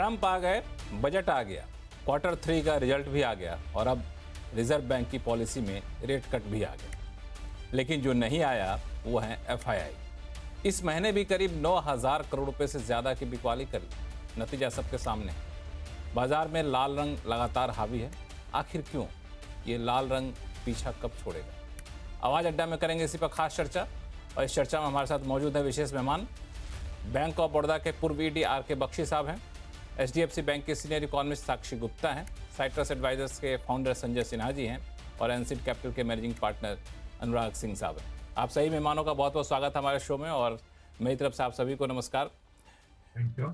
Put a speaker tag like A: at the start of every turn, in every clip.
A: Trump आ गए, budget आ गया, quarter 3 का रिजल्ट भी आ गया और अब रिजर्व बैंक की पॉलिसी में रेट कट भी आ गया। लेकिन जो नहीं आया वो है एफआईआई। इस महीने भी करीब 9,000 करोड़ रुपए से ज्यादा की बिकवाली करी। नतीजा सबके सामने है। बाजार में लाल रंग लगातार हावी है। आखिर क्यों? ये लाल रंग पीछा कब छोड़ेगा? आवाज अड्डा में करेंगे इसी पर खास चर्चा। और इस चर्चा में हमारे साथ मौजूद है विशेष मेहमान। बैंक ऑफ बड़ौदा के पूर्व ईडी आर के बख्शी साहब हैं, एचडीएफसी बैंक के सीनियर इकोनॉमिस्ट साक्षी गुप्ता हैं, साइट्रस एडवाइजर्स के फाउंडर संजय सिन्हा जी हैं और एनसीड कैपिटल के मैनेजिंग पार्टनर अनुराग सिंह साहब हैं। आप सही मेहमानों का बहुत बहुत स्वागत है हमारे शो में और मेरी तरफ से आप सभी को नमस्कार।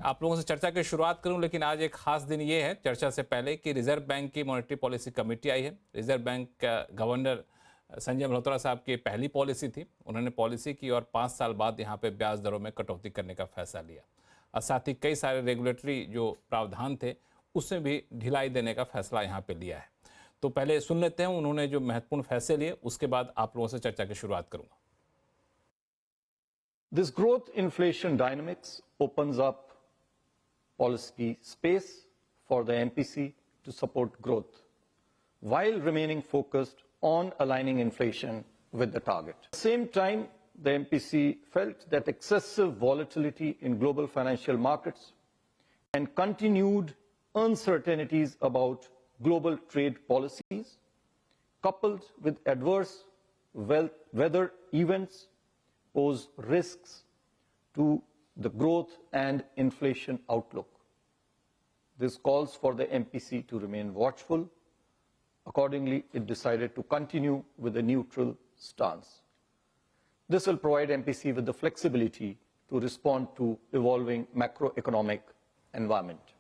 A: आप लोगों से चर्चा की शुरुआत करूं, लेकिन आज एक खास दिन ये है चर्चा से पहले कि रिजर्व बैंक की मॉनेटरी पॉलिसी कमेटी आई है। रिजर्व बैंक का गवर्नर संजय मल्होत्रा साहब की पहली पॉलिसी थी, उन्होंने पॉलिसी की और 5 साल बाद यहाँ पे ब्याज दरों में कटौती करने का फैसला लिया और साथ ही कई सारे रेगुलेटरी जो प्रावधान थे उसमें भी ढिलाई देने का फैसला यहाँ पे लिया है। तो पहले सुन लेते हैं उन्होंने जो महत्वपूर्ण फैसले लिए, उसके बाद आप लोगों से चर्चा की शुरुआत करूंगा।
B: This growth inflation dynamics opens up policy space for the MPC to support growth while remaining focused on aligning inflation with the target. At the same time, the MPC felt that excessive volatility in global financial markets and continued uncertainties about global trade policies, coupled with adverse weather events, pose risks to the growth and inflation outlook. This calls for the MPC to remain watchful. Accordingly, it decided to continue with a neutral stance. This will provide MPC with the flexibility to respond to evolving macroeconomic environment.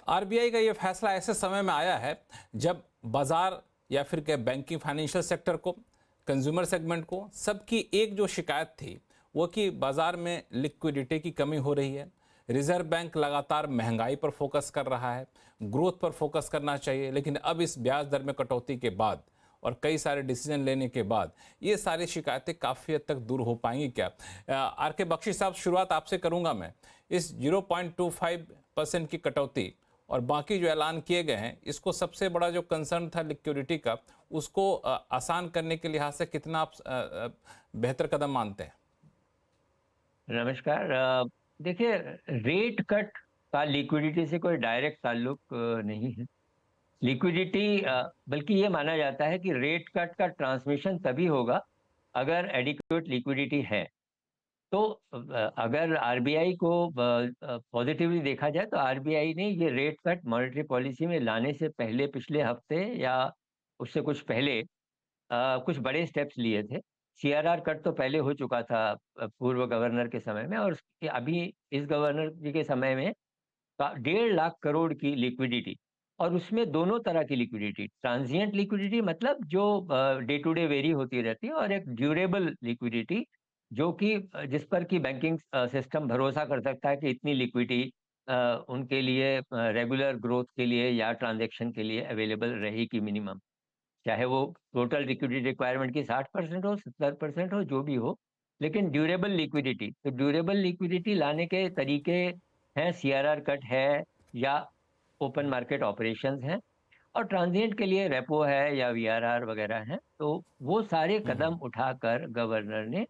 A: RBI का ये फैसला ऐसे समय में आया है जब बाजार या फिर के बैंकिंग फाइनेंशियल सेक्टर को, कंज्यूमर सेगमेंट को, सबकी एक जो शिकायत थी वो कि बाजार में लिक्विडिटी की कमी हो रही है। रिजर्व बैंक लगातार महंगाई पर फोकस कर रहा है, ग्रोथ पर फोकस करना चाहिए, लेकिन अब इस ब्याज दर में कटौती के बाद और कई सारे डिसीजन लेने के बाद ये सारी शिकायतें काफ़ी हद तक दूर हो पाएंगी क्या? आर के बख्शी साहब, शुरुआत आपसे करूंगा मैं। इस 0.25% की कटौती और बाकी जो ऐलान किए गए हैं, इसको सबसे बड़ा जो कंसर्न था लिक्विडिटी का, उसको आसान करने के लिहाज से कितना आप बेहतर कदम मानते हैं?
C: नमस्कार। देखिए, रेट कट का लिक्विडिटी से कोई डायरेक्ट ताल्लुक नहीं है। लिक्विडिटी बल्कि ये माना जाता है कि रेट कट का ट्रांसमिशन तभी होगा अगर एडिक्वेट लिक्विडिटी है। तो अगर आरबीआई को पॉजिटिवली देखा जाए तो आरबीआई ने ये रेट कट मॉनेटरी पॉलिसी में लाने से पहले पिछले हफ्ते या उससे कुछ पहले कुछ बड़े स्टेप्स लिए थे। सीआरआर कट तो पहले हो चुका था पूर्व गवर्नर के समय में, और अभी इस गवर्नर जी के समय में 1.5 लाख करोड़ की लिक्विडिटी, और उसमें दोनों तरह की लिक्विडिटी, ट्रांजिएंट लिक्विडिटी मतलब जो डे टू डे वेरी होती रहती है, और एक ड्यूरेबल लिक्विडिटी जो कि जिस पर कि बैंकिंग सिस्टम भरोसा कर सकता है कि इतनी लिक्विडिटी उनके लिए रेगुलर ग्रोथ के लिए या ट्रांजैक्शन के लिए अवेलेबल रहेगी मिनिमम, चाहे वो टोटल लिक्विडिटी रिक्वायरमेंट की 60% हो, 70% हो, जो भी हो। लेकिन ड्यूरेबल लिक्विडिटी, तो ड्यूरेबल लिक्विडिटी लाने के तरीके हैं, सीआरआर कट है या ओपन मार्केट ऑपरेशंस हैं, और ट्रांजिएंट के लिए रेपो है या वीआरआर वगैरह हैं। तो वो सारे कदम उठाकर गवर्नर ने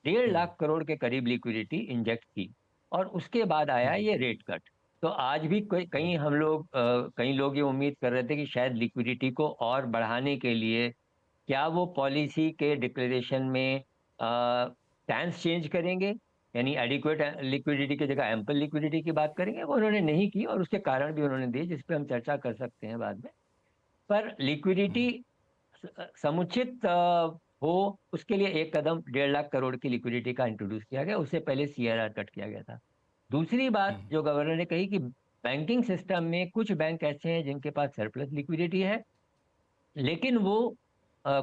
C: 1.5 लाख करोड़ के करीब लिक्विडिटी इंजेक्ट की, और उसके बाद आया ये रेट कट। तो आज भी कई हम लोग कई लोग ये उम्मीद कर रहे थे कि शायद लिक्विडिटी को और बढ़ाने के लिए क्या वो पॉलिसी के डिक्लेरेशन में स्टैंस चेंज करेंगे, यानी एडिक्वेट लिक्विडिटी की जगह एम्पल लिक्विडिटी की बात करेंगे। वो उन्होंने नहीं की, और उसके कारण भी उन्होंने दिए, जिस पे हम चर्चा कर सकते हैं बाद में। पर लिक्विडिटी समुचित हो, उसके लिए एक कदम 1.5 लाख करोड़ की लिक्विडिटी का इंट्रोड्यूस किया गया। उससे पहले सीआरआर कट किया गया था। दूसरी बात जो गवर्नर ने कही कि बैंकिंग सिस्टम में कुछ बैंक ऐसे हैं जिनके पास सरप्लस लिक्विडिटी है, लेकिन वो अ,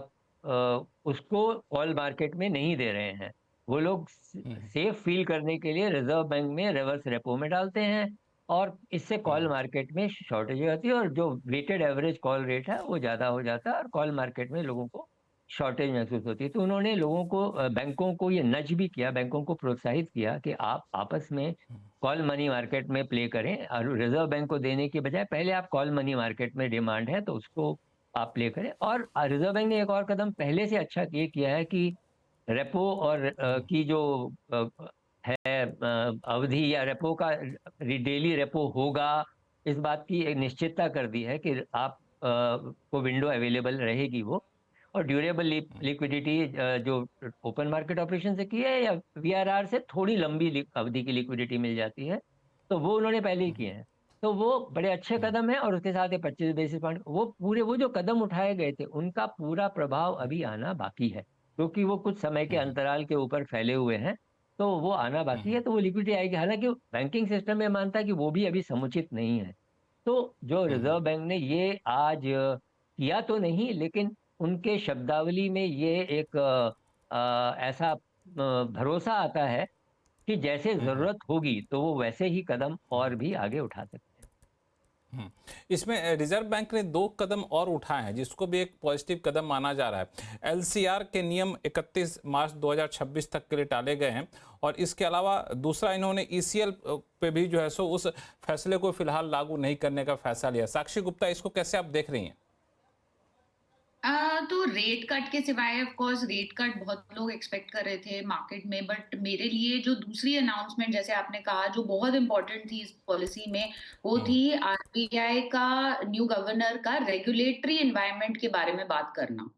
C: उसको कॉल मार्केट में नहीं दे रहे हैं। वो लोग सेफ फील करने के लिए रिजर्व बैंक में रिवर्स रेपो में डालते हैं, और इससे कॉल मार्केट में शॉर्टेज होती है, और जो वेटेड एवरेज कॉल रेट है वो ज़्यादा हो जाता है, और कॉल मार्केट में लोगों को शॉर्टेज महसूस होती है। तो उन्होंने लोगों को बैंकों को ये नज भी किया, बैंकों को प्रोत्साहित किया कि आप आपस में कॉल मनी मार्केट में प्ले करें, और रिजर्व बैंक को देने के बजाय पहले आप कॉल मनी मार्केट में डिमांड है तो उसको आप प्ले करें। और रिजर्व बैंक ने एक और कदम पहले से अच्छा ये किया है कि रेपो और की जो अवधि या रेपो का डेली रेपो होगा, इस बात की एक निश्चितता कर दी है कि आप को विंडो अवेलेबल रहेगी वो। और ड्यूरेबल लिक्विडिटी जो ओपन मार्केट ऑपरेशन से की है या वीआरआर से थोड़ी लंबी अवधि की लिक्विडिटी मिल जाती है, तो वो उन्होंने पहले ही किए हैं। तो वो बड़े अच्छे कदम है। और उसके साथ ये 25 बेसिस पॉइंट, वो जो कदम उठाए गए थे उनका पूरा प्रभाव अभी आना बाकी है, क्योंकि वो कुछ समय के अंतराल के ऊपर फैले हुए हैं। तो वो आना बाकी है, तो वो लिक्विडिटी आएगी। हालांकि बैंकिंग सिस्टम में मानता है कि वो भी अभी समुचित नहीं है। तो जो रिजर्व बैंक ने ये आज किया तो नहीं, लेकिन उनके शब्दावली में ये एक ऐसा भरोसा आता है कि जैसे जरूरत होगी तो वो वैसे ही कदम और भी आगे उठा सकते हैं।
A: इसमें रिजर्व बैंक ने 2 कदम और उठाए हैं जिसको भी एक पॉजिटिव कदम माना जा रहा है। एलसीआर के नियम 31 मार्च 2026 तक के लिए टाले गए हैं, और इसके अलावा दूसरा इन्होंने ईसीएल पे भी जो है सो उस फैसले को फिलहाल लागू नहीं करने का फैसला लिया। साक्षी गुप्ता, इसको कैसे आप देख रही हैं?
D: तो रेट कट के सिवाय ऑफ कोर्स रेट कट बहुत लोग एक्सपेक्ट कर रहे थे मार्केट में, बट मेरे लिए जो दूसरी अनाउंसमेंट जैसे आपने कहा जो बहुत इंपॉर्टेंट थी इस पॉलिसी में, वो थी आरबीआई का न्यू गवर्नर का रेगुलेटरी एनवायरनमेंट के बारे में बात करना।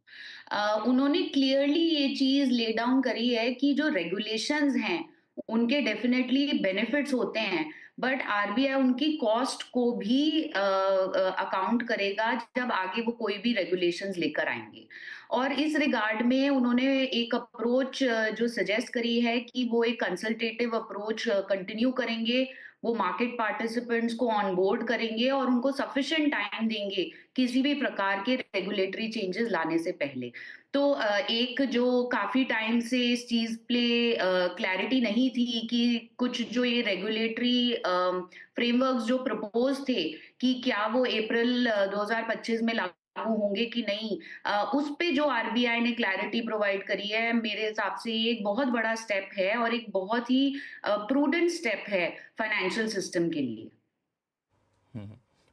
D: उन्होंने क्लियरली ये चीज ले डाउन करी है कि जो रेगुलेशंस हैं उनके डेफिनेटली बेनिफिट्स होते हैं, बट आरबीआई उनकी कॉस्ट को भी अकाउंट करेगा जब आगे वो कोई भी रेगुलेशंस लेकर आएंगे। और इस रिगार्ड में उन्होंने एक अप्रोच जो सजेस्ट करी है कि वो एक कंसल्टेटिव अप्रोच कंटिन्यू करेंगे, वो मार्केट पार्टिसिपेंट्स को ऑन बोर्ड करेंगे और उनको सफिशिएंट टाइम देंगे किसी भी प्रकार के रेगुलेटरी चेंजेस लाने से पहले। तो एक जो काफी टाइम से इस चीज पे क्लैरिटी नहीं थी कि कुछ जो ये रेगुलेटरी फ्रेमवर्क्स जो प्रपोज थे कि क्या वो अप्रैल 2025 में लागू होंगे कि नहीं, उस पे जो आरबीआई ने क्लैरिटी प्रोवाइड करी है, मेरे हिसाब से ये एक बहुत बड़ा स्टेप है और एक बहुत ही प्रूडेंट स्टेप है फाइनेंशियल सिस्टम के लिए।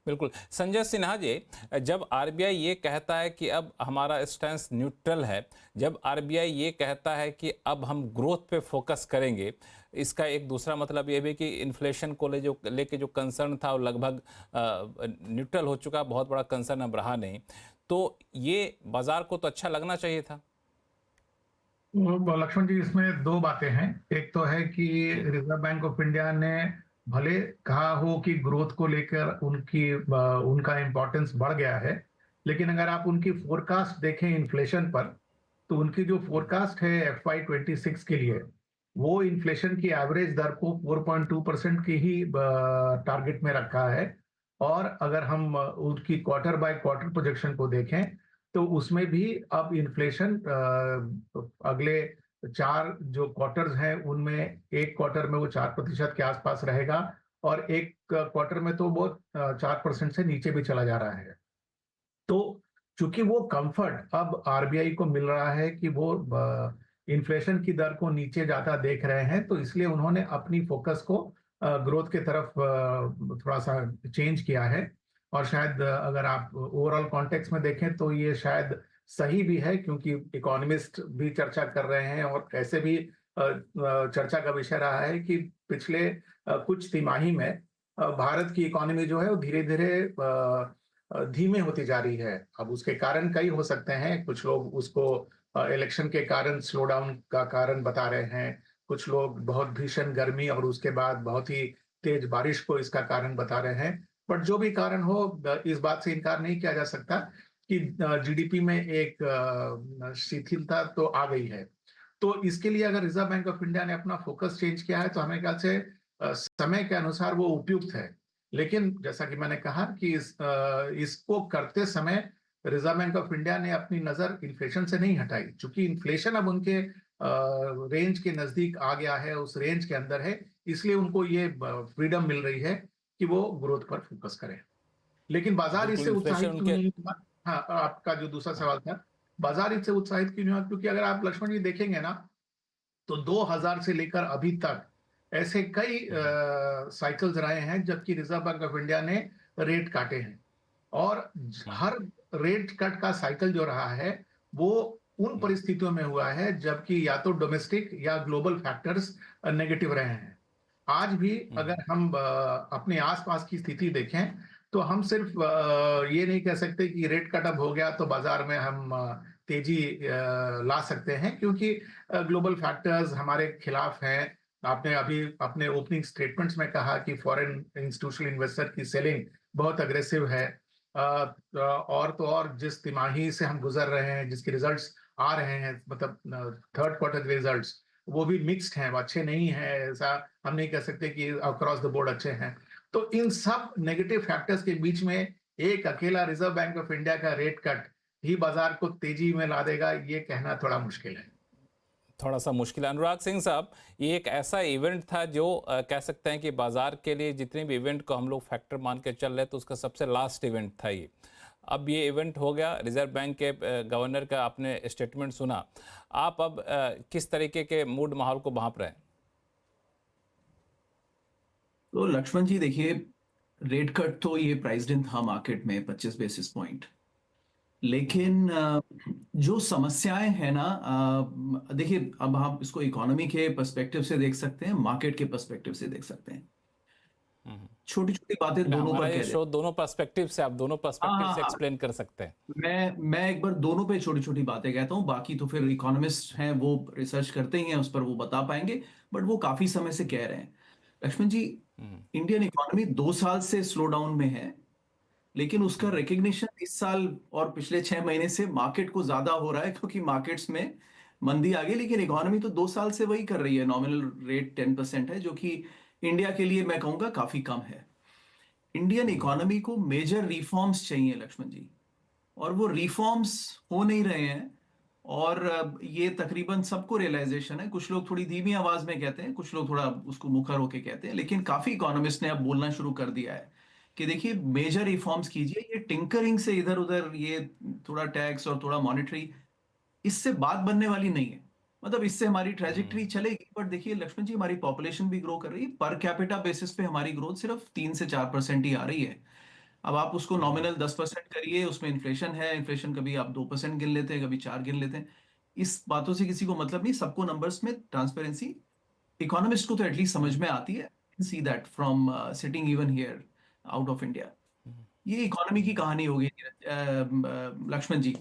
A: बिल्कुल। संजय सिन्हा जी, जब आरबीआई ये कहता है कि अब हमारा स्टैंस न्यूट्रल है, जब आरबीआई ये कहता है कि अब हम ग्रोथ पे फोकस करेंगे, इसका एक दूसरा मतलब ये भी कि इन्फ्लेशन को लेके जो कंसर्न था वो लगभग न्यूट्रल हो चुका, बहुत बड़ा कंसर्न अब रहा नहीं। तो ये बाजार को तो अच्छा लगना चाहिए था।
E: लक्ष्मण जी, इसमें 2 बातें हैं। एक तो है कि रिजर्व बैंक ऑफ इंडिया ने भले कहा हो कि ग्रोथ को लेकर उनका इंपॉर्टेंस बढ़ गया है, लेकिन अगर आप उनकी फोरकास्ट देखें इन्फ्लेशन पर, तो उनकी जो फोरकास्ट है FY26 के लिए, वो इन्फ्लेशन की एवरेज दर को 4.2% की ही टारगेट में रखा है। और अगर हम उनकी क्वार्टर बाय क्वार्टर प्रोजेक्शन को देखें तो उसमें भी अब इन्फ्लेशन अगले 4 जो क्वार्टर्स हैं उनमें एक क्वार्टर में वो 4% के आसपास रहेगा, और एक क्वार्टर में तो वो 4% से नीचे भी चला जा रहा है। तो चूंकि वो कंफर्ट अब आरबीआई को मिल रहा है कि वो इन्फ्लेशन की दर को नीचे जाता देख रहे हैं, तो इसलिए उन्होंने अपनी फोकस को ग्रोथ के तरफ थोड़ा सा चेंज किया है। और शायद अगर आप ओवरऑल कॉन्टेक्स्ट में देखें तो ये शायद सही भी है, क्योंकि इकोनॉमिस्ट भी चर्चा कर रहे हैं और ऐसे भी चर्चा का विषय रहा है कि पिछले कुछ तिमाही में भारत की इकोनॉमी जो है वो धीरे धीरे धीमे होती जा रही है। अब उसके कारण कई हो सकते हैं, कुछ लोग उसको इलेक्शन के कारण स्लो डाउन का कारण बता रहे हैं, कुछ लोग बहुत भीषण गर्मी और उसके बाद बहुत ही तेज बारिश को इसका कारण बता रहे हैं। बट जो भी कारण हो, इस बात से इनकार नहीं किया जा सकता कि जीडीपी में एक शिथिलता तो आ गई है। तो इसके लिए अगर रिजर्व बैंक ऑफ इंडिया ने अपना फोकस चेंज किया है तो हमें ख्याल से समय के अनुसार वो उपयुक्त है। लेकिन जैसा कि मैंने कहा कि इसको करते समय रिजर्व बैंक ऑफ इंडिया ने अपनी नजर इन्फ्लेशन से नहीं हटाई, चूंकि इन्फ्लेशन अब उनके रेंज के नजदीक आ गया है, उस रेंज के अंदर है, इसलिए उनको ये फ्रीडम मिल रही है कि वो ग्रोथ पर फोकस करें। लेकिन बाजार इससे उत्साहित नहीं हुआ। हाँ, आपका जो दूसरा सवाल था बाजार इससे उत्साहित क्यों नहीं हुआ? क्योंकि अगर आप लक्ष्मण जी देखेंगे ना, तो 2000 से लेकर अभी तक ऐसे कई साइकिल्स रहे हैं जबकि रिजर्व बैंक ऑफ इंडिया ने रेट काटे हैं, और हर रेट कट का साइकिल जो रहा है वो उन परिस्थितियों में हुआ है जबकि या तो डोमेस्टिक या ग्लोबल फैक्टर्स नेगेटिव रहे हैं। आज भी अगर हम अपने आसपास की स्थिति देखें तो हम सिर्फ ये नहीं कह सकते कि रेट कट अब हो गया तो बाजार में हम तेजी ला सकते हैं, क्योंकि ग्लोबल फैक्टर्स हमारे खिलाफ हैं। आपने अभी अपने ओपनिंग स्टेटमेंट्स में कहा कि फॉरेन इंस्टीट्यूशनल इन्वेस्टर की सेलिंग बहुत अग्रेसिव है, और तो और जिस तिमाही से हम गुजर रहे हैं, जिसके रिजल्ट्स आ रहे हैं, मतलब थर्ड क्वार्टर के रिजल्ट्स, वो भी मिक्स्ड हैं, वो अच्छे नहीं हैं। ऐसा हम नहीं कह सकते कि अक्रॉस द बोर्ड अच्छे हैं। तो इन सब नेगेटिव फैक्टर्स के बीच में एक अकेला रिजर्व बैंक ऑफ इंडिया का रेट कट ही बाजार को तेजी में ला देगा, ये कहना थोड़ा मुश्किल है।
A: थोड़ा सा मुश्किल है। अनुराग सिंह साहब, ये एक ऐसा इवेंट था जो कह सकते हैं कि बाजार के लिए जितने भी इवेंट को हम लोग फैक्टर मान के चल रहे थे उसका सबसे लास्ट इवेंट था ये। अब ये इवेंट हो गया, रिजर्व बैंक के गवर्नर का आपने स्टेटमेंट सुना, आप अब किस तरीके के मूड माहौल को भांप रहे हैं?
F: तो लक्ष्मण जी देखिए, रेट कट तो ये प्राइस्ड इन था मार्केट में 25 बेसिस पॉइंट, लेकिन जो समस्याएं हैं ना, देखिए अब हम इसको इकोनॉमी के पर्सपेक्टिव से देख सकते हैं, मार्केट के पर्सपेक्टिव से देख सकते हैं। छोटी छोटी बातें दोनों पर कह
A: शो दोनों पर्सपेक्टिव से, आप दोनों पर्सपेक्टिव से
F: हाँ।
A: एक्सप्लेन कर सकते हैं।
F: मैं एक बार दोनों पे छोटी छोटी बातें कहता हूँ, बाकी तो फिर इकोनॉमिस्ट हैं वो रिसर्च करते ही हैं, उस पर वो बता पाएंगे, बट वो काफी समय से कह रहे हैं। लक्ष्मण जी, इंडियन इकोनॉमी 2 साल से स्लो डाउन में है, लेकिन उसका रिकग्निशन इस साल और पिछले 6 महीने से मार्केट को ज्यादा हो रहा है, क्योंकि मार्केट्स में मंदी आ गई, लेकिन इकोनॉमी तो 2 साल से वही कर रही है। नॉमिनल रेट 10% है, जो कि इंडिया के लिए मैं कहूंगा काफी कम है। इंडियन इकोनॉमी को मेजर रिफॉर्म्स चाहिए लक्ष्मण जी, और वो रिफॉर्म्स हो नहीं रहे हैं, और ये तकरीबन सबको रियलाइजेशन है। कुछ लोग थोड़ी धीमी आवाज में कहते हैं, कुछ लोग थोड़ा उसको मुखर होके कहते हैं, लेकिन काफी इकोनॉमिस्ट ने अब बोलना शुरू कर दिया है कि देखिए मेजर रिफॉर्म्स कीजिए, ये टिंकरिंग से इधर उधर, ये थोड़ा टैक्स और थोड़ा मॉनिटरी, इससे बात बनने वाली नहीं है। मतलब इससे हमारी ट्रेजेक्टरी चलेगी, बट देखिए लक्ष्मण जी, हमारी पॉपुलेशन भी ग्रो कर रही है, पर कैपिटा बेसिस पे हमारी ग्रोथ सिर्फ 3 से 4% ही आ रही है। अब आप उसको नॉमिनल 10% करिए, उसमें इन्फ्लेशन है, इन्फ्लेशन कभी आप 2% गिन लेते हैं, कभी 4 गिन लेते हैं, इस बातों से किसी को मतलब नहीं, सबको नंबर्स में ट्रांसपेरेंसी, इकोनॉमिस्ट को तो एटलीस्ट समझ में आती है। See that from sitting even here out of India. ये इकोनॉमी की कहानी होगी Lakshman ji.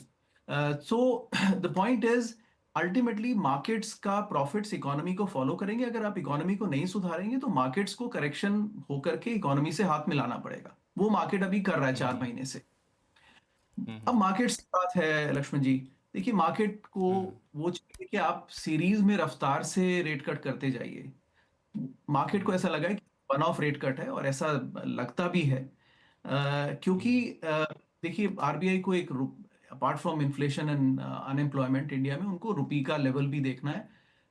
F: So the point is, ultimately markets का प्रॉफिट्स इकोनॉमी को फॉलो करेंगे। अगर आप इकोनॉमी को नहीं सुधारेंगे तो मार्केट्स को करेक्शन होकर के इकोनॉमी से हाथ मिलाना पड़ेगा। वो मार्केट अभी कर रहा है 4 महीने से। अब मार्केट्स की बात है लक्ष्मण जी, देखिए मार्केट को वो चाहिए कि आप सीरीज में रफ्तार से रेट कट करते जाइए। मार्केट को ऐसा लगा है कि वन ऑफ रेट कट है, और ऐसा लगता भी है, क्योंकि देखिए आरबीआई को एक, apart from inflation and unemployment India में, उनको रुपये का लेवल भी देखना है।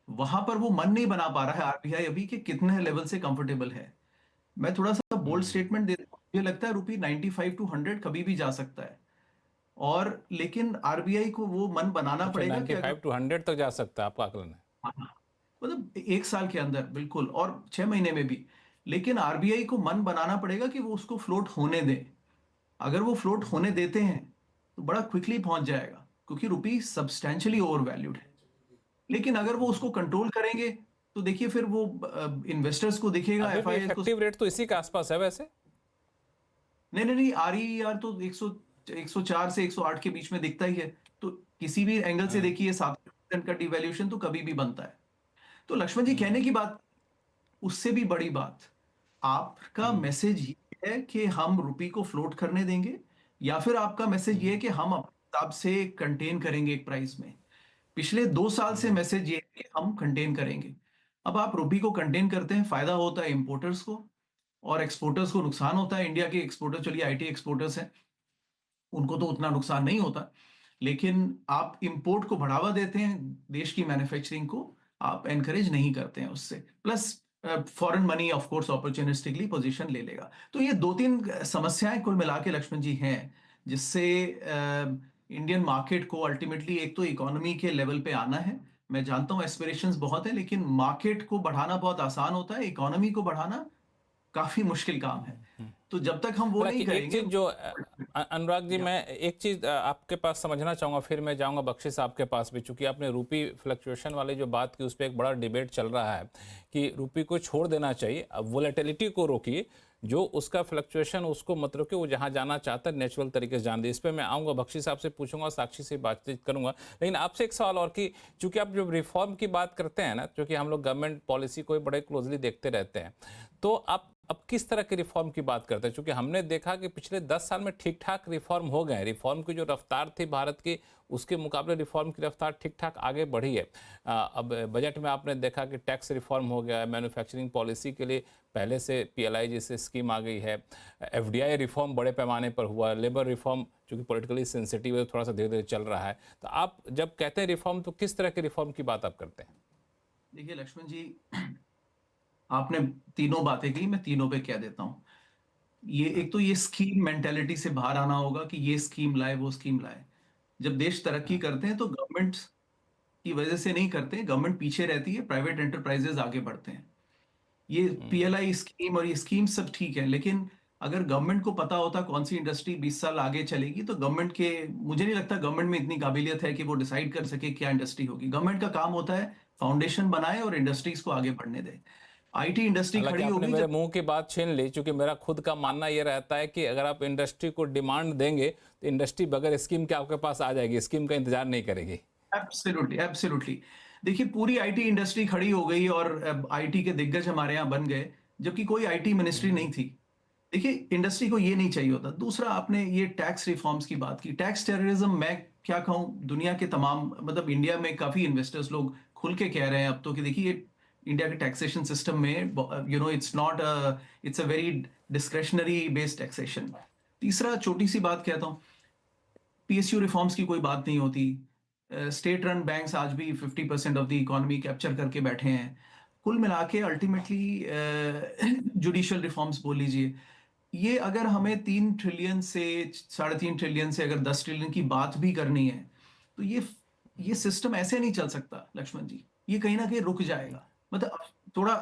F: वहां पर वो मन नहीं बना पा रहा है आरबीआई अभी कि कितने लेवल से कंफर्टेबल है। मैं थोड़ा सा बोल्ड स्टेटमेंट देता हूँ, मुझे लगता है रुपये 95 to 100 कभी भी जा सकता है, और लेकिन आरबीआई को वो मन बनाना पड़ेगा कि
A: 95 to 100 तक जा सकता है, आपका आकलन है?
F: मतलब 1 साल के अंदर बिल्कुल, और 6 महीने में भी। लेकिन आरबीआई को मन बनाना पड़ेगा कि वो उसको फ्लोट होने दे। अगर वो फ्लोट होने देते हैं तो बड़ा क्विकली पहुंच जाएगा, क्योंकि रुपी सब्सटैंशियली ओवर वैल्यूड है। लेकिन अगर वो उसको कंट्रोल करेंगे तो देखिए फिर वो इन्वेस्टर्स को दिखेगा, एफआईआई को।
A: इफेक्टिव रेट तो इसी के आसपास है वैसे।
F: नहीं, आरईआर तो 104 से 108 के बीच में दिखता ही है, तो किसी भी एंगल से देखिए 7% का डिवैल्यूएशन तो कभी भी बनता है। तो लक्ष्मण जी, कहने की बात, उससे भी बड़ी बात, आपका मैसेज ये है कि हम रुपये को फ्लोट करने देंगे, या फिर आपका मैसेज ये है कि हम अपने हिसाब से कंटेन करेंगे एक प्राइस में। पिछले 2 साल से मैसेज ये है कि हम कंटेन करेंगे। अब आप रुपये को कंटेन करते हैं, फायदा होता है इंपोर्टर्स को, और एक्सपोर्टर्स को नुकसान होता है। इंडिया के एक्सपोर्टर, चलिए आईटी एक्सपोर्टर्स हैं, उनको तो उतना नुकसान नहीं होता, लेकिन आप इंपोर्ट को बढ़ावा देते हैं, देश की मैन्युफैक्चरिंग को आप एनकरेज नहीं करते हैं उससे। Plus foreign money of course opportunistically position ले लेगा। तो ये 2-3 समस्याएं कुल मिला के लक्ष्मण जी हैं, जिससे इंडियन मार्केट को अल्टीमेटली एक तो इकोनॉमी के लेवल पे आना है। मैं जानता हूँ एस्पिरेशंस बहुत है, लेकिन मार्केट को बढ़ाना बहुत आसान होता है, इकोनॉमी को बढ़ाना काफी मुश्किल काम है। तो जब तक हम वो नहीं
A: हालांकि एक
F: करेंगे
A: चीज जो अनुराग जी, मैं एक चीज आपके पास समझना चाहूंगा, फिर मैं जाऊंगा बख्शी साहब के पास भी, चूंकि आपने रूपी फ्लक्चुएशन वाली जो बात की उस पर एक बड़ा डिबेट चल रहा है कि रूपी को छोड़ देना चाहिए, अब वोलेटिलिटी को रोकिए, जो उसका फ्लक्चुएशन उसको मतलब कि वो जहां जाना चाहता है नेचुरल तरीके से जान दे। इस पर मैं आऊंगा, बख्शी साहब से पूछूंगा, साक्षी से बातचीत करूंगा, लेकिन आपसे एक सवाल और कि चूंकि आप जब रिफॉर्म की बात करते हैं ना, क्योंकि हम लोग गवर्नमेंट पॉलिसी को बड़े क्लोजली देखते रहते हैं, तो आप अब किस तरह के रिफॉर्म की बात करते हैं? क्योंकि हमने देखा कि पिछले 10 साल में ठीक ठाक रिफॉर्म हो गए, रिफॉर्म की जो रफ्तार थी भारत की, उसके मुकाबले रिफॉर्म की रफ्तार ठीक ठाक आगे बढ़ी है। अब बजट में आपने देखा कि टैक्स रिफॉर्म हो गया है, मैन्युफैक्चरिंग पॉलिसी के लिए पहले से PLI जैसे स्कीम आ गई है, FDI रिफॉर्म बड़े पैमाने पर हुआ, लेबर रिफॉर्म चूँकि पॉलिटिकली सेंसिटिव है थोड़ा सा धीरे धीरे चल रहा है। तो आप जब कहते हैं रिफॉर्म, तो किस तरह के रिफॉर्म की बात आप करते हैं?
F: देखिए लक्ष्मण जी, आपने तीनों बातें की, मैं तीनों पे कह देता हूं। ये एक तो ये स्कीम मेंटेलिटी से बाहर आना होगा कि ये स्कीम लाए वो स्कीम लाए। जब देश तरक्की करते हैं तो गवर्नमेंट की वजह से नहीं करते, गवर्नमेंट पीछे रहती है, प्राइवेट एंटरप्राइजेस आगे बढ़ते हैं। ये PLI स्कीम और ये स्कीम सब ठीक है, लेकिन अगर गवर्नमेंट को पता होता कौन सी इंडस्ट्री 20 साल आगे चलेगी, तो गवर्नमेंट के, मुझे नहीं लगता गवर्नमेंट में इतनी काबिलियत है कि वो डिसाइड कर सके क्या इंडस्ट्री होगी। गवर्नमेंट का काम होता है फाउंडेशन बनाए और इंडस्ट्रीज को आगे बढ़ने दे। IT इंडस्ट्री
A: हालांकि
F: खड़ी
A: आपने
F: होगी
A: मेरे मुंह की बात छीन ली, क्योंकि मेरा खुद का मानना ये रहता है कि अगर आप इंडस्ट्री को डिमांड देंगे तो इंडस्ट्री बगैर स्कीम के आपके पास आ जाएगी, स्कीम का इंतजार नहीं करेगी।
F: Absolutely absolutely. देखिए पूरी IT इंडस्ट्री खड़ी हो गई और IT के दिग्गज हमारे यहाँ बन गए, जबकि कोई IT मिनिस्ट्री नहीं थी। देखिए इंडस्ट्री को ये नहीं चाहिए होता। दूसरा, आपने ये टैक्स रिफॉर्म्स की बात की, टैक्स टेररिज्म, मैं क्या कहूँ, दुनिया के तमाम, मतलब इंडिया में काफी इन्वेस्टर्स लोग खुल के कह रहे हैं अब तो कि देखिए इंडिया के टैक्सेशन सिस्टम में it's a very discretionary based taxation. तीसरा, छोटी सी बात कहता हूँ, PSU रिफॉर्म्स की कोई बात नहीं होती। स्टेट रन बैंक्स आज भी 50% ऑफ द इकोनॉमी कैप्चर करके बैठे हैं। कुल मिला के अल्टीमेटली जुडिशियल रिफॉर्म्स बोल लीजिए, ये अगर हमें 3 ट्रिलियन से 3.5 ट्रिलियन से अगर 10 ट्रिलियन की बात भी करनी है, तो ये सिस्टम ऐसे नहीं चल सकता लक्ष्मण जी, ये कहीं ना कहीं रुक जाएगा। मतलब थोड़ा